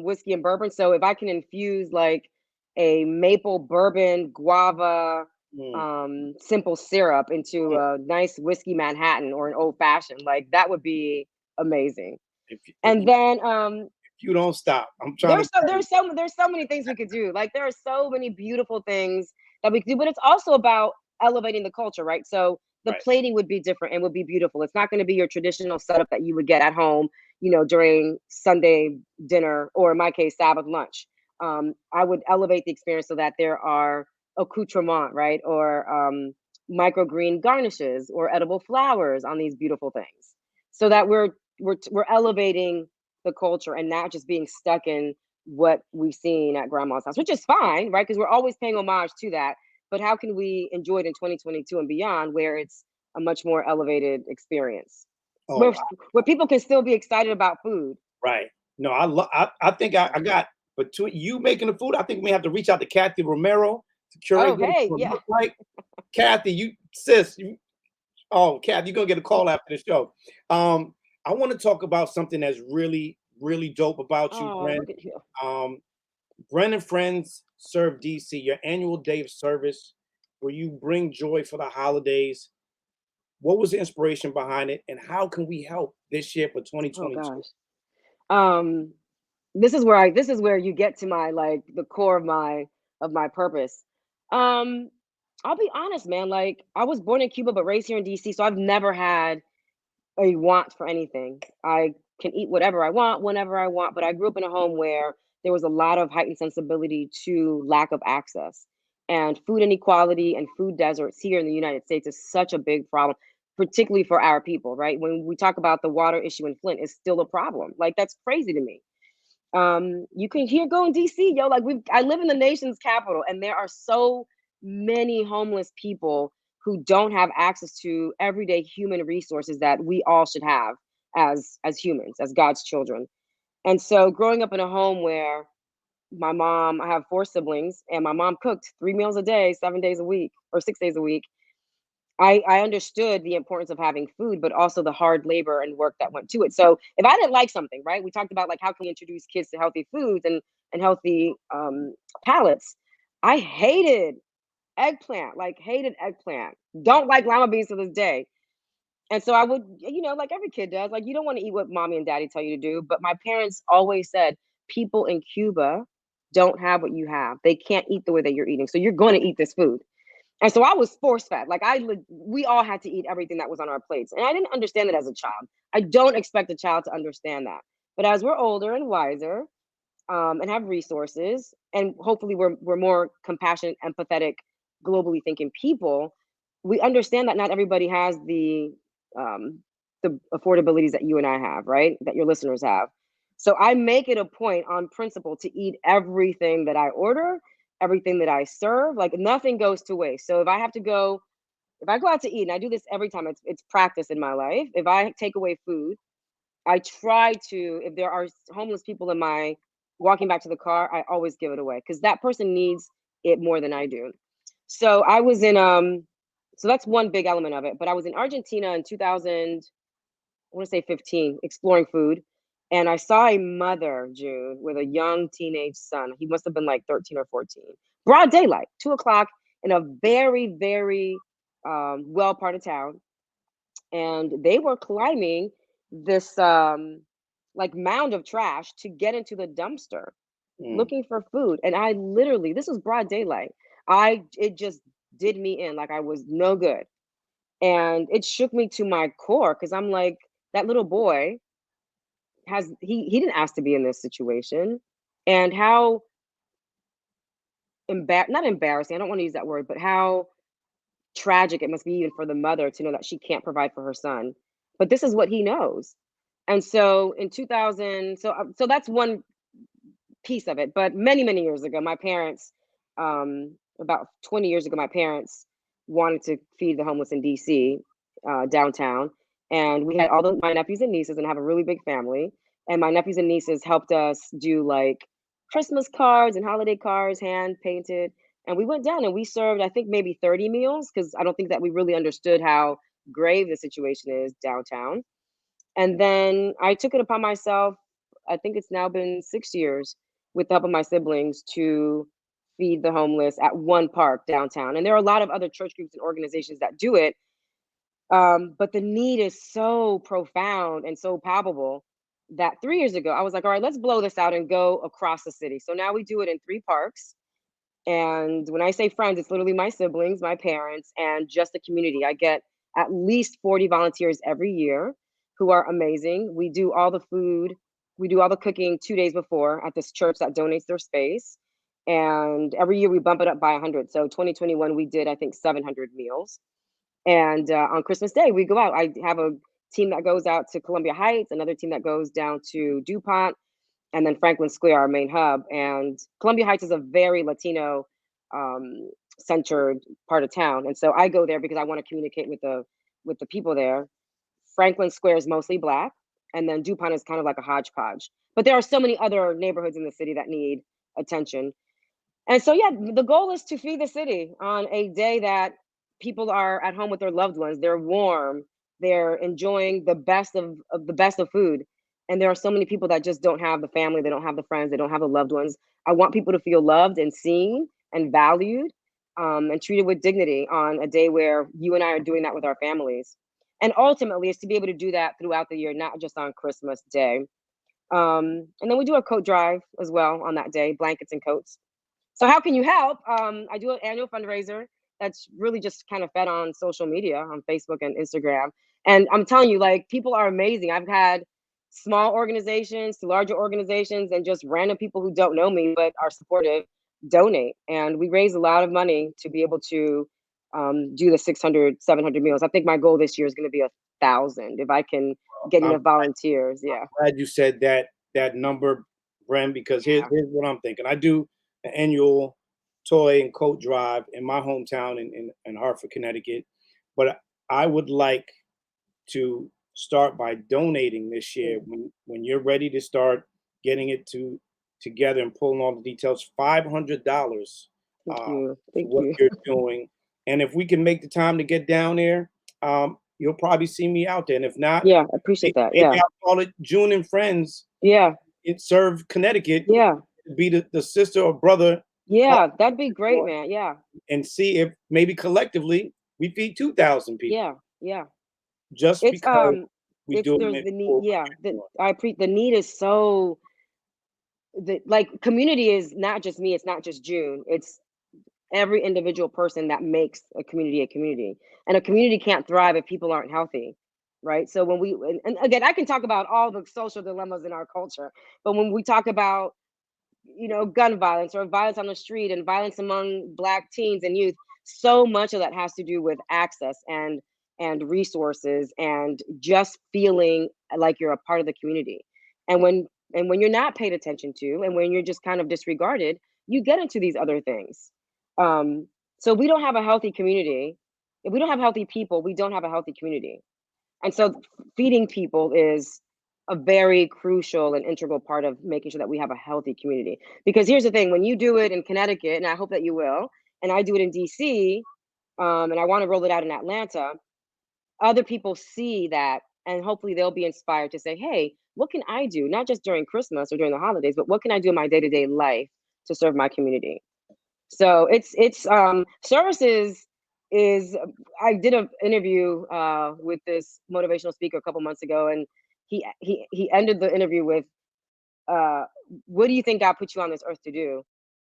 whiskey and bourbon. So if I can infuse like a maple bourbon guava Mm, simple syrup into mm. a nice whiskey Manhattan or an old fashioned, like that would be amazing. If you, if And you then if you don't stop, I'm trying to tell you. there's so many things we could do. Like there are so many beautiful things that we could do, but it's also about elevating the culture, right? So the Right. plating would be different and would be beautiful. It's not going to be your traditional setup that you would get at home, during Sunday dinner or in my case, Sabbath lunch. I would elevate the experience so that there are accoutrement, right? Or microgreen garnishes or edible flowers on these beautiful things so that we're elevating the culture and not just being stuck in what we've seen at grandma's house, which is fine, right? Because we're always paying homage to that. But how can we enjoy it in 2022 and beyond where it's a much more elevated experience? Oh, Where where people can still be excited about food. right. No, I think I got between you making the food. I think we have to reach out to Kathy Romero to curate Oh, what it's hey, gonna yeah. look like. Kathy, you sis, oh, Kathy, you're gonna get a call after the show. I want to talk about something that's really, really dope about you, Oh, Bren. look at you. Um, Bren and Friends Serve DC, your annual day of service, where you bring joy for the holidays. What was the inspiration behind it, and how can we help this year for Oh 2022? gosh. Um, this is where you get to my like the core of my purpose. Um, I'll be honest, man. Like I was born in Cuba but raised here in DC, so I've never had a want for anything. I can eat whatever I want whenever I want, but I grew up in a home where there was a lot of heightened sensibility to lack of access. And food inequality and food deserts here in the United States is such a big problem, particularly for our people, right? When we talk about the water issue in Flint, it's still a problem. Like that's crazy to me. You can here go in DC, yo. Like I live in the nation's capital, and there are so many homeless people who don't have access to everyday human resources that we all should have as humans, as God's children. And so growing up in a home where I have four siblings, and my mom cooked 3 meals a day, 7 days a week, or 6 days a week. I understood the importance of having food, but also the hard labor and work that went to it. So if I didn't like something, right, we talked about like how can we introduce kids to healthy foods and healthy palates. I hated eggplant, like hated eggplant. Don't like lima beans to this day. And so I would, like every kid does, like you don't want to eat what mommy and daddy tell you to do. But my parents always said people in Cuba don't have what you have. They can't eat the way that you're eating. So you're going to eat this food. And so I was force fed. Like we all had to eat everything that was on our plates. And I didn't understand it as a child. I don't expect a child to understand that. But as we're older and wiser, and have resources, and hopefully we're more compassionate, empathetic, globally thinking people, we understand that not everybody has um, the affordabilities that you and I have, right? That your listeners have. So I make it a point on principle to eat everything that I order, everything that I serve. Like nothing goes to waste. So if I go out to eat, and I do this every time, it's practice in my life. If I take away food, I try to, if there are homeless people in my walking back to the car, I always give it away because that person needs it more than I do. So I was in so that's one big element of it. But I was in Argentina in 2000, I want to say 15, exploring food. And I saw a mother, June, with a young teenage son. He must have been like 13 or 14. Broad daylight, 2 o'clock in a very, very well part of town, and they were climbing this like mound of trash to get into the dumpster Mm. looking for food. And I literally, this was broad daylight, it just did me in, like I was no good. And it shook me to my core because I'm like, that little boy he didn't ask to be in this situation. And how not embarrassing, I don't want to use that word, but how tragic it must be even for the mother to know that she can't provide for her son. But this is what he knows. And so in 2000, so that's one piece of it. But many, many years ago, my parents About 20 years ago, my parents wanted to feed the homeless in DC, downtown, and we had my nephews and nieces, and I have a really big family. And my nephews and nieces helped us do like Christmas cards and holiday cards, hand painted. And we went down and we served, I think, maybe 30 meals because I don't think that we really understood how grave the situation is downtown. And then I took it upon myself, I think it's now been 6 years, with the help of my siblings, to feed the homeless at one park downtown. And there are a lot of other church groups and organizations that do it, but the need is so profound and so palpable that 3 years ago, I was like, "All right, let's blow this out and go across the city." So now we do it in 3 parks, and when I say friends, it's literally my siblings, my parents, and just the community. I get at least 40 volunteers every year who are amazing. We do all the food, we do all the cooking 2 days before at this church that donates their space. And every year we bump it up by 100. So 2021, we did, I think, 700 meals. And on Christmas Day, we go out. I have a team that goes out to Columbia Heights, another team that goes down to DuPont, and then Franklin Square, our main hub. And Columbia Heights is a very Latino centered part of town, and so I go there because I want to communicate with the people there. Franklin Square is mostly Black, and then DuPont is kind of like a hodgepodge. But there are so many other neighborhoods in the city that need attention. And so, yeah, the goal is to feed the city on a day that people are at home with their loved ones. They're warm. They're enjoying of the best of food. And there are so many people that just don't have the family. They don't have the friends. They don't have the loved ones. I want people to feel loved and seen and valued, and treated with dignity on a day where you and I are doing that with our families. And ultimately, is to be able to do that throughout the year, not just on Christmas Day. And then we do a coat drive as well on that day, blankets and coats. So how can you help? I do an annual fundraiser that's really just kind of fed on social media, on Facebook and Instagram. And I'm telling you, like, people are amazing. I've had small organizations to larger organizations and just random people who don't know me but are supportive donate. And we raise a lot of money to be able to do the 600, 700 meals. I think my goal this year is going to be 1,000 if I can get I'm enough volunteers. Yeah. glad you said that number, Bren, because Yeah. here's what I'm thinking. I do an annual toy and coat drive in my hometown in Hartford, Connecticut, but I would like to start by donating this year. Mm, When you're ready to start getting it together and pulling all the details, $500 thank uh, you. for Thank what you. you're doing. And if we can make the time to get down there, you'll probably see me out there. And if not, Yeah. I appreciate that. maybe Yeah. I'll call it June and Friends Yeah. in Serve, Connecticut, Yeah. be the sister or brother part Yeah, that'd be great, man. Yeah, and see if maybe collectively we feed 2,000 people yeah, yeah. just It's because we it's do it there's in the need. full Yeah, recognition. the need is so the like community is not just me. It's not just June. It's every individual person that makes a community, and a community can't thrive if people aren't healthy, right? So when and again, I can talk about all the social dilemmas in our culture, but when we talk about gun violence or violence on the street and violence among Black teens and youth, so much of that has to do with access and resources and just feeling like you're a part of the community. And when you're not paid attention to and when you're just kind of disregarded, you get into these other things. Um, so we don't have a healthy community. If we don't have healthy people, we don't have a healthy community. And so feeding people is a very crucial and integral part of making sure that we have a healthy community. Because here's the thing, when you do it in Connecticut, and I hope that you will, and I do it in DC, and I want to roll it out in Atlanta, other people see that and hopefully they'll be inspired to say, hey, what can I do? Not just during Christmas or during the holidays, but what can I do in my day-to-day life to serve my community? So it's services is I did an interview with this motivational speaker a couple months ago, and he ended the interview with, uh, "What do you think God put you on this earth to do?"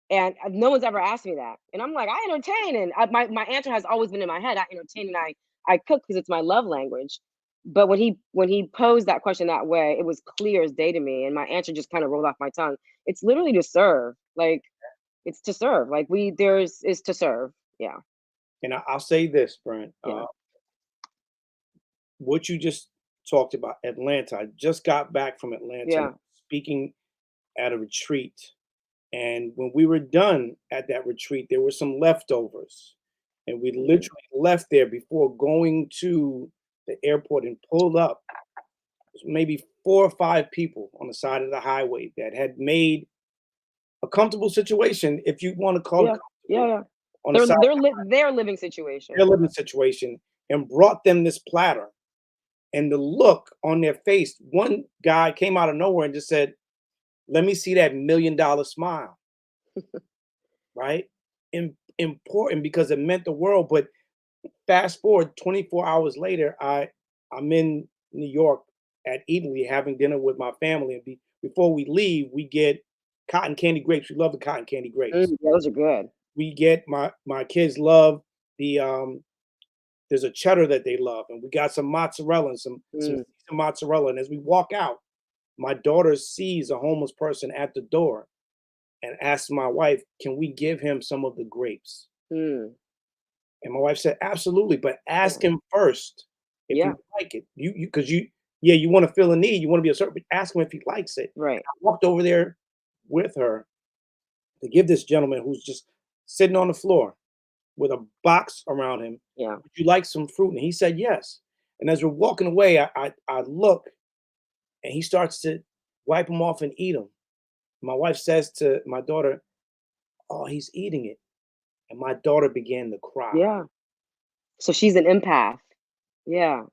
And no one's ever asked me that, and I'm like, I entertain, and my answer has always been in my head. I entertain and I cook because it's my love language. But when he posed that question that way, it was clear as day to me, and my answer just kind of rolled off my tongue. It's literally to serve, like it's to serve. Like there's is to serve. Yeah, And I'll say this, Brent, yeah, what you just talked about, Atlanta. I just got back from Atlanta yeah. speaking at a retreat, And when we were done at that retreat, there were some leftovers. And we Mm. literally left there before going to the airport and pulled up. Maybe 4 or 5 people on the side of the highway that had made a comfortable situation, if you want to call it Yeah. Yeah. comfortable, Yeah. on the side of Their living situation. their living situation, and brought them this platter. And the look on their face, one guy came out of nowhere and just said, "Let me see that $1 million smile." Right? Important because it meant the world. But fast forward 24 hours later, I'm in New York at Italy having dinner with my family, and before we leave, we get cotton candy grapes. We love the cotton candy grapes. Those are good. We get my kids love the there's a cheddar that they love, and we got some mozzarella and some Mm. mozzarella. And as we walk out, my daughter sees a homeless person at the door and asks my wife, "Can we give him some of the grapes?" Mm. And my wife said, "Absolutely, but Yeah. ask him first if he Yeah. like it. You because yeah, you want to fill a need, you want to be a certain, but ask him if he likes it." Right. I walked over there with her to give this gentleman who's just sitting on the floor with a box around him, Yeah. "Would you like some fruit?" And he said yes. And as we're walking away, I look, and he starts to wipe them off and eat them. My wife says to my daughter, "Oh, he's eating it." And my daughter began to cry. Yeah. So she's an empath. Yeah.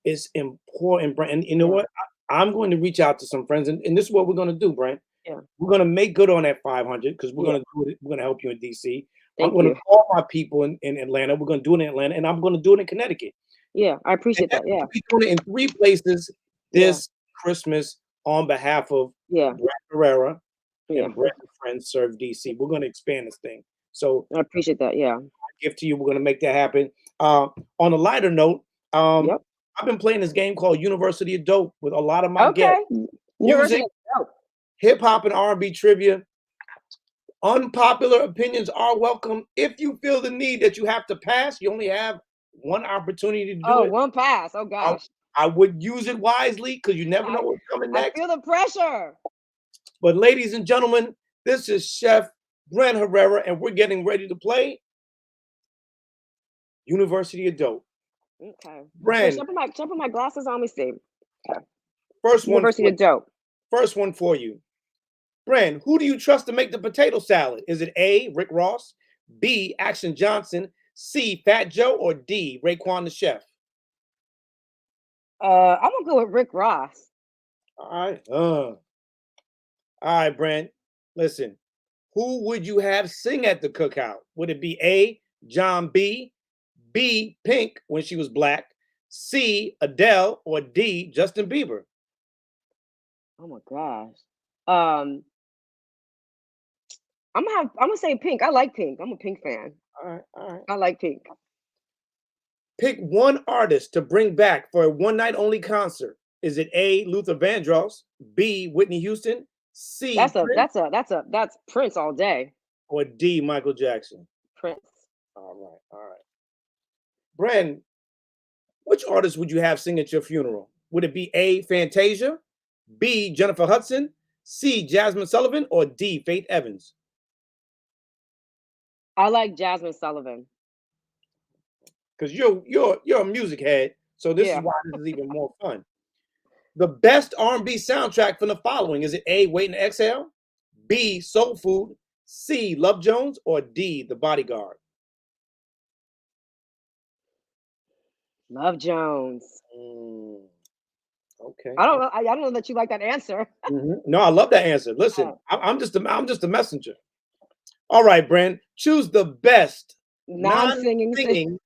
It's important, Brent. And you know Yeah. what? I'm going to reach out to some friends, and this is what we're going to do, Brent. Yeah. We're going to make good on that 500 because we're Yeah. going to do it. We're going to help you in DC. I'm Thank going to you. call my people in Atlanta. We're going to do it in Atlanta, and I'm going to do it in Connecticut. Yeah. I And appreciate then that. Yeah. we're doing it in 3 places Yeah. this Christmas on behalf of Yeah. Bren Herrera Yeah. and Brent and Friends Serve DC. We're going to expand this thing. So, I appreciate that. Yeah. gift to you. We're going to make that happen. On a lighter note, Yep. I've been playing this game called University of Dope with a lot of my guests. Okay. Music, University. Oh, hip hop, and R&B trivia. Unpopular opinions are welcome. If you feel the need that you have to pass, you only have one opportunity to do oh, it. one pass. Oh I, gosh. I would use it wisely because you never know I what's coming I next. feel the pressure. But ladies and gentlemen, this is Chef Bren Herrera, and we're getting ready to play University of Dope. Okay. Here, Bren, should I put my glasses on? Let me see. Okay. first one University for of Dope. first one for you. Bren, who do you trust to make the potato salad? Is it A, Rick Ross, B, Action Johnson, C, Fat Joe, or D, Raekwon the chef? I'm gonna go with Rick Ross. All right. All right, Bren. Listen, who would you have sing at the cookout? Would it be A, John B, Pink when she was black, C, Adele, or D, Justin Bieber? Oh my gosh. Um, I'm gonna say Pink. I like Pink. I'm a Pink fan. All right, all right. I like Pink. Pick one artist to bring back for a one night only concert. Is it A, Luther Vandross, B, Whitney Houston, C, Prince, That's Prince all day. or D, Michael Jackson? Prince. All right, all right. Bren, which artist would you have sing at your funeral? Would it be A, Fantasia, B, Jennifer Hudson, C, Jasmine Sullivan, or D, Faith Evans? I like Jasmine Sullivan. Because you're a music head, so this is Yeah. why this is even more fun. The best R&B soundtrack from the following: is it A, Waiting to Exhale, B, Soul Food, C, Love Jones, or D, The Bodyguard? Love Jones. Mm, okay. I don't know that you like that answer. No, I love that answer. Listen, I'm just a messenger. All right, Bren, choose the best Non-singing non-singing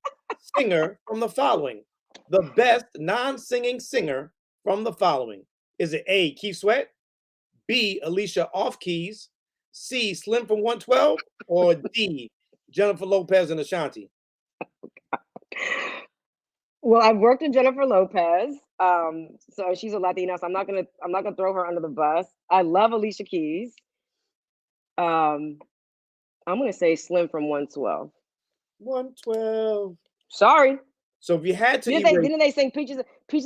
singer from the following. The best non-singing singer from the following. Is it A, Keith Sweat, B, Alicia Off Keys, C, Slim from 112, or D, Jennifer Lopez and Ashanti? Well, I've worked with Jennifer Lopez. So she's a Latina, so I'm not gonna throw her under the bus. I love Alicia Keys. Um, I'm gonna say Slim from 112. 112. Sorry. So if you had to erase, Didn't they sing Peaches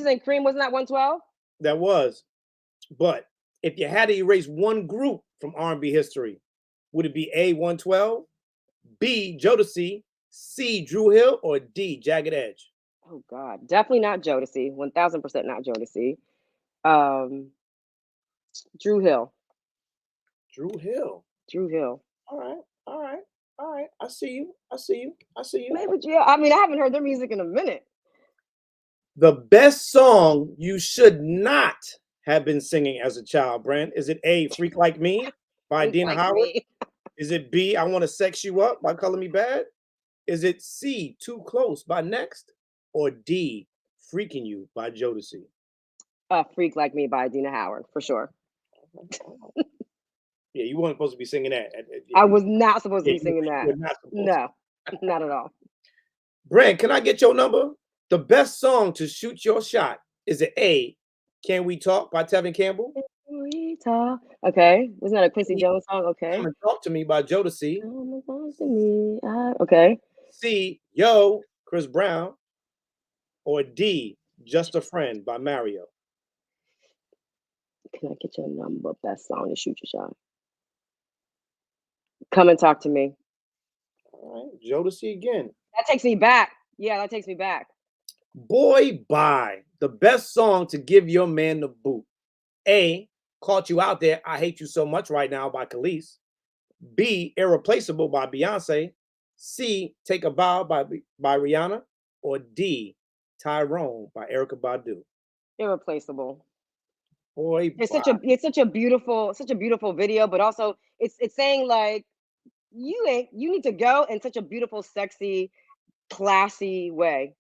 and Cream? Wasn't that 112? that was, but if you had to erase one group from R&B history, Would it be A, 112, B, Jodeci, C, Drew Hill, or D, Jagged Edge? Oh God, definitely not Jodeci. 1000% not Jodeci. Um, Drew Hill. Drew Hill. Drew Hill. All right, all right, all right. I see you. I see you. I see you. Maybe, yeah. I mean, I haven't heard their music in a minute. The best song you should not have been singing as a child, Brent. Is it A, Freak Like Me by Freak Dina like Howard? me. Is it B, I Want to Sex You Up by Color Me Bad? Is it C, Too Close by Next? Or D, Freaking You by Jodeci? Freak Like Me by Dina Howard, for sure. Yeah, you weren't supposed to be singing that. I was not supposed to Yeah, be singing you that. were not supposed to. No, not at all. Brent, can I get your number? The best song to shoot your shot. Is it A, Can We Talk by Tevin Campbell? We talk. Okay, wasn't that a Quincy B, Jones song? Okay. Come and Talk to Me by Jodeci. Come on to me. Okay. C, Yo, Chris Brown. Or D, Just a Friend by Mario. Can I get your number? Best song to shoot your shot. Come and Talk to Me. All right, Jodeci again. That takes me back. Yeah, that takes me back. Boy Bye, the best song to give your man the boot. A, Caught You Out There, I Hate You So Much Right Now by Khalees. B, Irreplaceable by Beyonce. C, Take a Bow by Rihanna. Or D, Tyrone by Erykah Badu. Irreplaceable. Boy It's Bye. such a beautiful video, but also it's saying like you need to go in such a beautiful, sexy, classy way.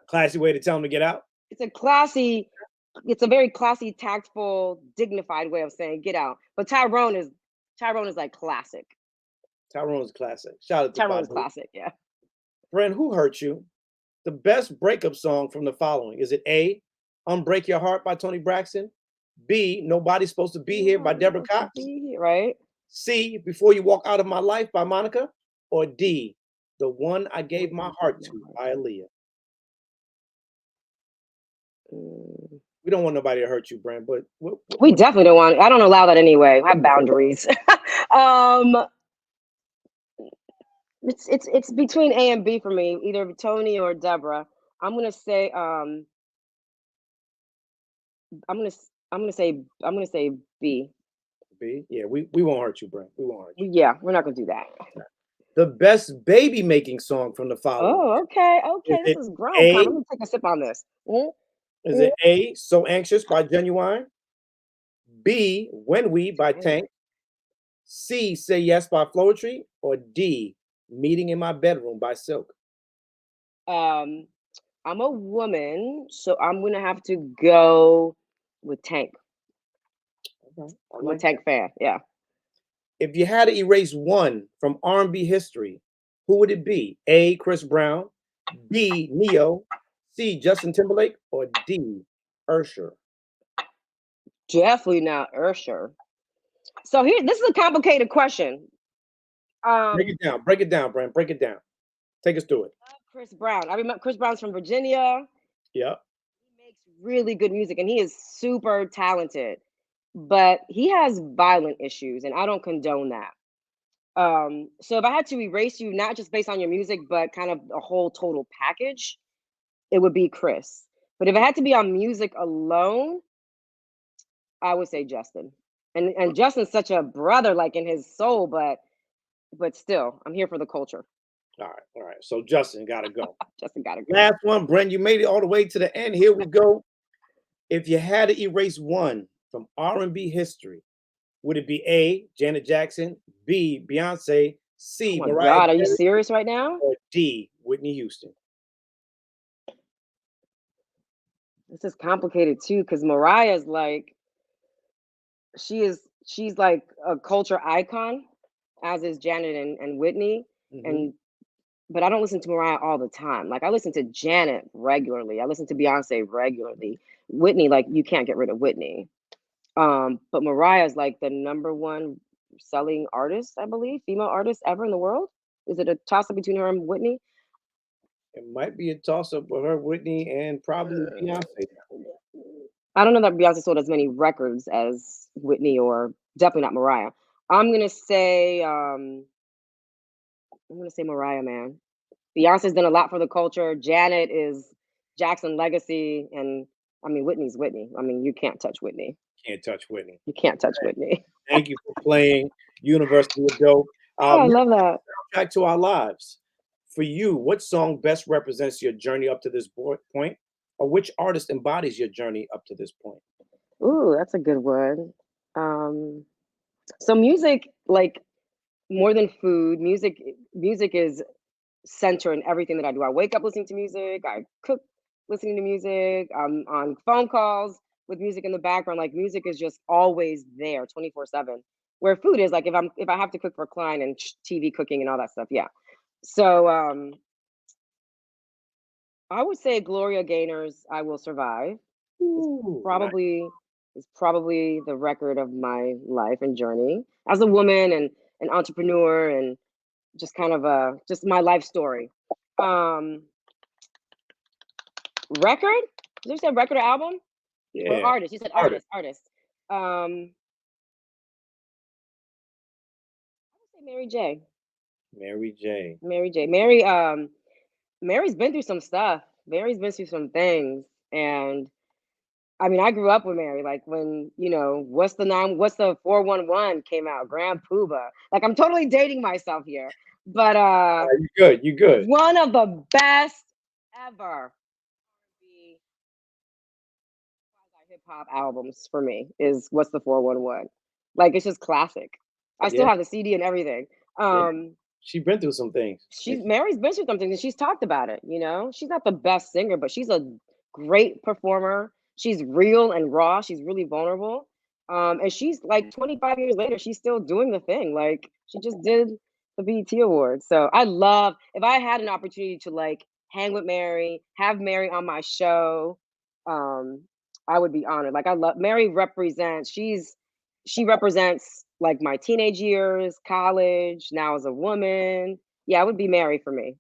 Classy way to tell him to get out. It's a very classy, tactful, dignified way of saying get out. But Tyrone is like classic. Tyrone is classic. Shout out to Tyrone is Badu. classic, yeah. Brent, who hurt you? The best breakup song from the following. Is it A, Unbreak Your Heart by Toni Braxton? B, Nobody's Supposed to Be Here by Deborah Cox? Right? C, Before You Walk Out of My Life by Monica? Or D, The One I Gave My Heart to by Aaliyah? We don't want nobody to hurt you, Brent, but we definitely don't want. I don't allow that anyway. I have boundaries. It's between A and B for me, either Tony or Deborah. I'm gonna say I'm gonna say B. B? Yeah, we won't hurt you, Brent. We won't hurt you. Yeah, we're not gonna do that. The best baby making song from the following. Oh, okay. This is grown. Let me take a sip on this. Is it A, So Anxious by Genuine? B, When We by Tank? C, Say Yes by Floetry? Or D, Meeting in My Bedroom by Silk? I'm a woman, so I'm gonna have to go with Tank. Okay, I'm a Tank fan. Yeah. If you had to erase one from R&B history, who would it be? A, Chris Brown, B, Neo, C, Justin Timberlake, or D, Usher? Definitely not Usher. So this is a complicated question. Break it down, Brent. Break it down. Take us through it. Chris Brown. I remember Chris Brown's from Virginia. Yeah. He makes really good music and he is super talented, but he has violent issues and I don't condone that. So if I had to erase you, not just based on your music, but kind of a whole total package, it would be Chris. But if it had to be on music alone, I would say Justin. And Justin's such a brother, like in his soul, but still, I'm here for the culture. All right. So Justin gotta go. Justin gotta go. Last one, Brent. You made it all the way to the end. Here we go. If you had to erase one from R&B history, would it be A, Janet Jackson, B, Beyonce, C, Oh my Mariah God, are you Carey, serious right now? or D, Whitney Houston? This is complicated too, because Mariah's like, she's like a culture icon, as is Janet and Whitney. But I don't listen to Mariah all the time. Like I listen to Janet regularly. I listen to Beyonce regularly. Whitney, like you can't get rid of Whitney. But Mariah's like the #1 selling artist, I believe, female artist ever in the world. Is it a toss-up between her and Whitney? It might be a toss-up with her, Whitney, and probably Beyonce. I don't know that Beyonce sold as many records as Whitney or definitely not Mariah. I'm gonna say Mariah, man. Beyonce's done a lot for the culture. Janet is Jackson legacy, and I mean Whitney's Whitney. I mean you can't touch Whitney. Can't touch Whitney. You can't touch Whitney. Thank you for playing University of Dope. Oh, I love that. Back to our lives. For you, what song best represents your journey up to this point, or which artist embodies your journey up to this point? Ooh, that's a good one. Um, so music, like more than food, music is center in everything that I do. I wake up listening to music. I cook listening to music. I'm on phone calls with music in the background. Like music is just always there, 24/7. Where food is like if I have to cook for a client and TV cooking and all that stuff, yeah. So I would say Gloria Gaynor's "I Will Survive." It's Ooh, nice. probably is probably the record of my life and journey as a woman and an entrepreneur and just kind of just my life story. Um, Record? Did you say record or album? Or Yeah, artist? You said artist. artist. I would say Mary J. Mary J. Mary J. Mary's been through some stuff. Mary's been through some things. And I mean, I grew up with Mary. Like when, what's the 411 came out, Grand Puba. Like I'm totally dating myself here. But You good? You good? one of the best ever hip hop albums for me is What's the 411. Like it's just classic. I still Yeah, have the CD and everything. yeah. Um, She been through some things. Mary's been through something and she's talked about it, you know. She's not the best singer, but she's a great performer. She's real and raw. She's really vulnerable. And she's like 25 years later, she's still doing the thing. Like she just did the BET Awards. So I love if I had an opportunity to like hang with Mary, have Mary on my show, um, I would be honored. Like I love Mary represents, she represents like my teenage years, college, now as a woman. Yeah, it would be Mary for me.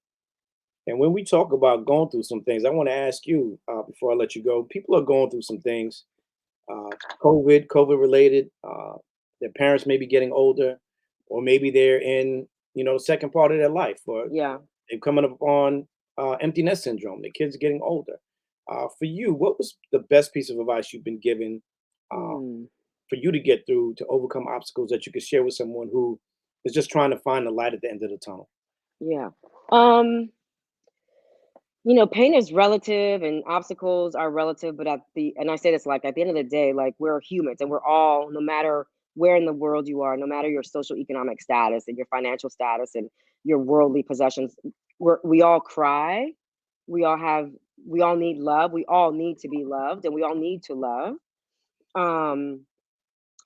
And when we talk about going through some things, I want to ask you before I let you go. People are going through some things, uh, COVID related. Their parents may be getting older, or maybe they're in second part of their life, or Yeah. they're coming up on empty nest syndrome. The kids are getting older. For you, what was the best piece of advice you've been given uh, Hmm. for you to get through to overcome obstacles that you could share with someone who is just trying to find the light at the end of the tunnel? Yeah. Pain is relative and obstacles are relative, but and I say this like at the end of the day, like we're humans and we're all, no matter where in the world you are, no matter your social economic status and your financial status and your worldly possessions, we all cry. We all have, we all need love. We all need to be loved and we all need to love. Um,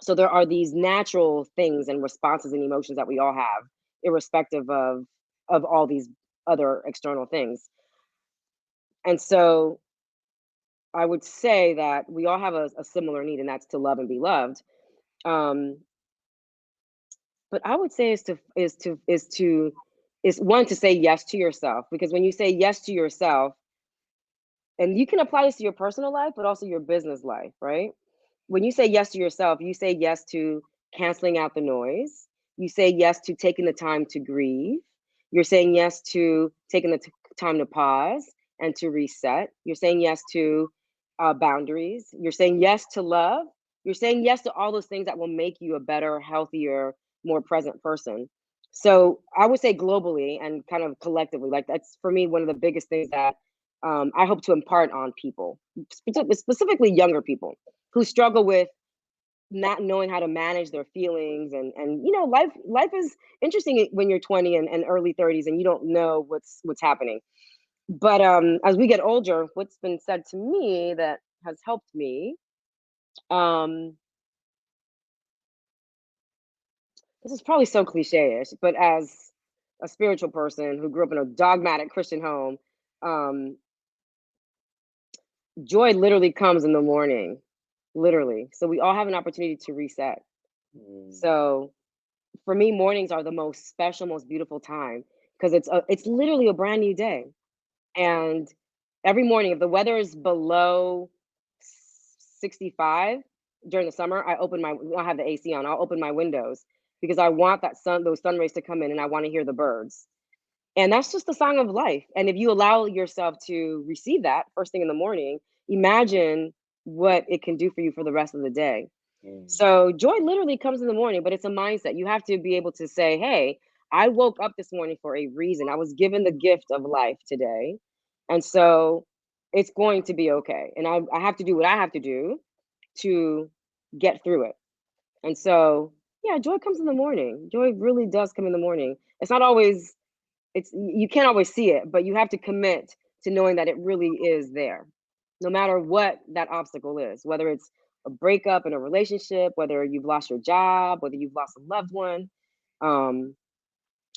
so there are these natural things and responses and emotions that we all have, irrespective of all these other external things. And so I would say that we all have a similar need, and that's to love and be loved. Um, but I would say is one to say yes to yourself, because when you say yes to yourself, and you can apply this to your personal life, but also your business life, right? When you say yes to yourself, you say yes to canceling out the noise. You say yes to taking the time to grieve. You're saying yes to taking the time to pause and to reset. You're saying yes to boundaries. You're saying yes to love. You're saying yes to all those things that will make you a better, healthier, more present person. So I would say globally and kind of collectively, like that's for me one of the biggest things that I hope to impart on people, specifically younger people who struggle with not knowing how to manage their feelings and life is interesting when you're 20 and early 30s and you don't know what's happening. But as we get older, what's been said to me that has helped me, um this is probably so cliche-ish, but as a spiritual person who grew up in a dogmatic Christian home, um joy literally comes in the morning, literally. So we all have an opportunity to reset. Mm. So for me, mornings are the most special, most beautiful time because it's literally a brand new day. And every morning, if the weather is below 65 during the summer, I have the AC on. I'll open my windows because I want those sun rays to come in, and I want to hear the birds. And that's just the song of life. And if you allow yourself to receive that first thing in the morning, imagine what it can do for you for the rest of the day. Mm. So joy literally comes in the morning, but it's a mindset. You have to be able to say, hey, I woke up this morning for a reason. I was given the gift of life today. And so it's going to be okay. And I have to do what I have to do to get through it. And so, yeah, joy comes in the morning. Joy really does come in the morning. It's not always, you can't always see it, but you have to commit to knowing that it really is there, no matter what that obstacle is, whether it's a breakup in a relationship, whether you've lost your job, whether you've lost a loved one. Um,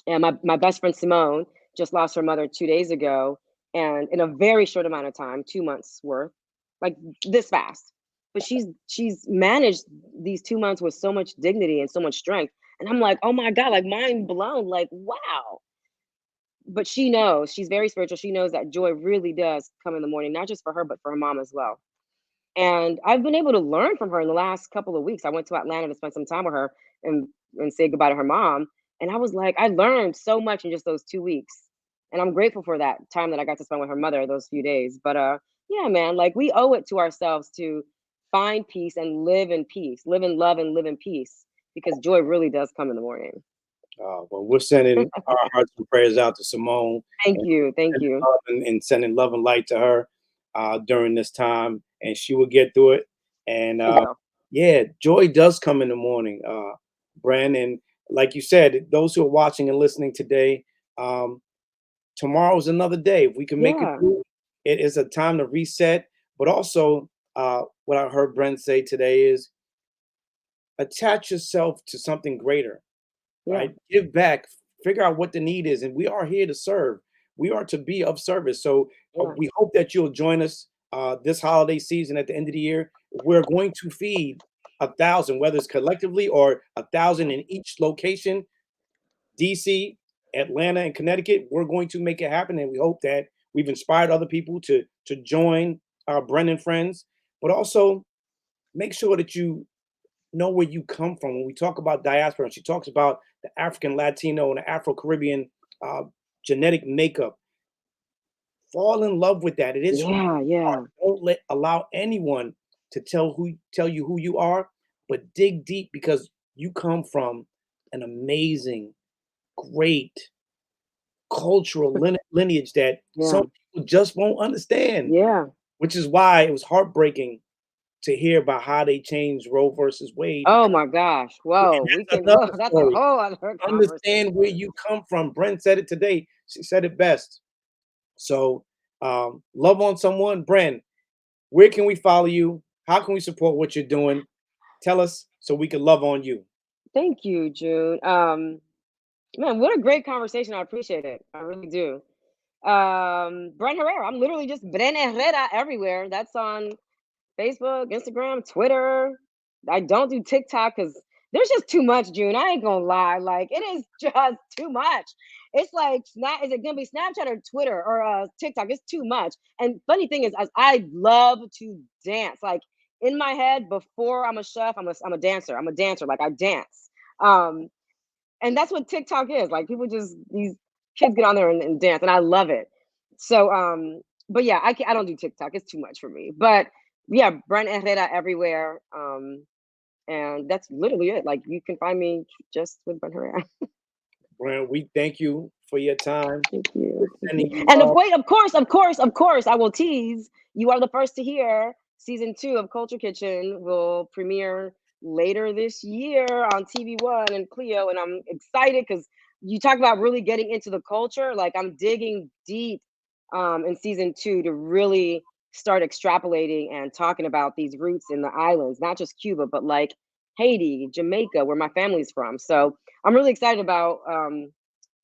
and my best friend Simone just lost her mother 2 days ago, and in a very short amount of time, 2 months worth, like this fast. But she's managed these 2 months with so much dignity and so much strength. And I'm like, oh my God, like mind blown, like wow. But she knows, she's very spiritual. She knows that joy really does come in the morning, not just for her, but for her mom as well. And I've been able to learn from her in the last couple of weeks. I went to Atlanta to spend some time with her and say goodbye to her mom. And I was like, I learned so much in just those 2 weeks. And I'm grateful for that time that I got to spend with her mother those few days. But yeah, man, like we owe it to ourselves to find peace and live in peace, live in love and live in peace, because joy really does come in the morning. Well, we're sending our hearts and prayers out to Simone, Thank and you. Thank sending you. love and sending love and light to her during this time, and she will get through it. And She will. yeah, joy does come in the morning, Bren. And like you said, those who are watching and listening today, um, tomorrow's another day. If we can make it Yeah. through, it is a time to reset. But also, what I heard Bren say today is attach yourself to something greater, Yeah. right? Give back, figure out what the need is, and we are here to serve. We are to be of service. So Yeah. we hope that you'll join us this holiday season at the end of the year. We're going to feed 1,000, whether it's collectively or 1,000 in each location, DC, Atlanta, and Connecticut. We're going to make it happen, and we hope that we've inspired other people to join our Brennan friends. But also make sure that you know where you come from. When we talk about diaspora, and she talks about the African, Latino, and the Afro Caribbean uh, genetic makeup, fall in love with that. It is who Yeah. you are. Yeah. Don't allow anyone to tell you who you are, but dig deep because you come from an amazing, great cultural lineage that some Yeah. people just won't understand. Yeah. Which is why it was heartbreaking to hear about how they changed Roe versus Wade. Oh my gosh. Whoa. And We that's can, whoa, another that's a story. whole other Understand where conversation. you come from. Brent said it today. She said it best. So love on someone. Brent, where can we follow you? How can we support what you're doing? Tell us so we can love on you. Thank you, June. Man, what a great conversation. I appreciate it. I really do. Bren Herrera. I'm literally just Bren Herrera everywhere. That's on Facebook, Instagram, Twitter. I don't do TikTok because there's just too much, June. I ain't gonna lie. Like it is just too much. It's like is it gonna be Snapchat or Twitter or TikTok? It's too much. And funny thing is, I love to dance. Like in my head, before I'm a chef, I'm a dancer. I'm a dancer. Like I dance. Um, and that's what TikTok is. Like people just these kids get on there and dance, and I love it. So, but yeah, I don't do TikTok. It's too much for me. But yeah, Bren Herrera everywhere. And that's literally it. Like you can find me just with Bren Herrera. Brent, we thank you for your time. Thank We're you. Thank you. sending you And love. wait, of course, I will tease. You are the first to hear. Season 2 of Culture Kitchen will premiere later this year on TV1 and Cleo, and I'm excited because you talk about really getting into the culture. Like I'm digging deep in season 2 to really start extrapolating and talking about these roots in the islands, not just Cuba, but like Haiti, Jamaica, where my family's from. So I'm really excited about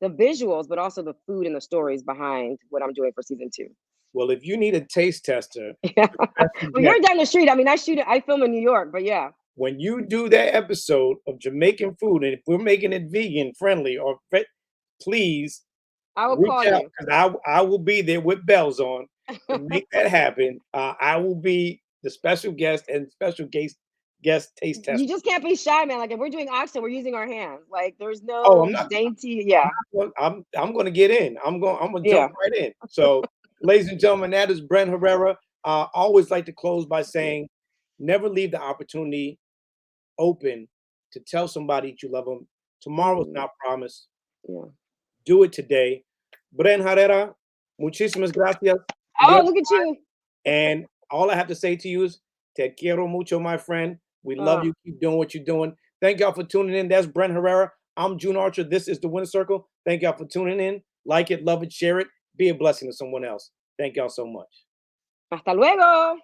the visuals, but also the food and the stories behind what I'm doing for season 2. Well, if you need a taste tester, Yeah. special Well, guest, you're down the street. I mean, I film in New York, but yeah, when you do that episode of Jamaican food, and if we're making it vegan friendly or please I will reach call out you. because I will be there with bells on to make that happen. I will be the special guest and special guest taste test. You just can't be shy, man. Like if we're doing oxtail, we're using our hands. Like there's Oh, I'm no not. dainty. Yeah, I'm going to get in. I'm going to jump yeah. right in. So, ladies and gentlemen, that is Bren Herrera. I always like to close by saying, never leave the opportunity open to tell somebody that you love them. Tomorrow's Mm, not promised. yeah. Do it today. Bren Herrera, muchísimas gracias. Oh, Love, look at you. and all I have to say to you is, te quiero mucho, my friend. We love Uh, you. Keep doing what you're doing. Thank y'all for tuning in. That's Brent Herrera. I'm June Archer. This is the Winner Circle. Thank y'all for tuning in. Like it, love it, share it. Be a blessing to someone else. Thank y'all so much. Hasta luego.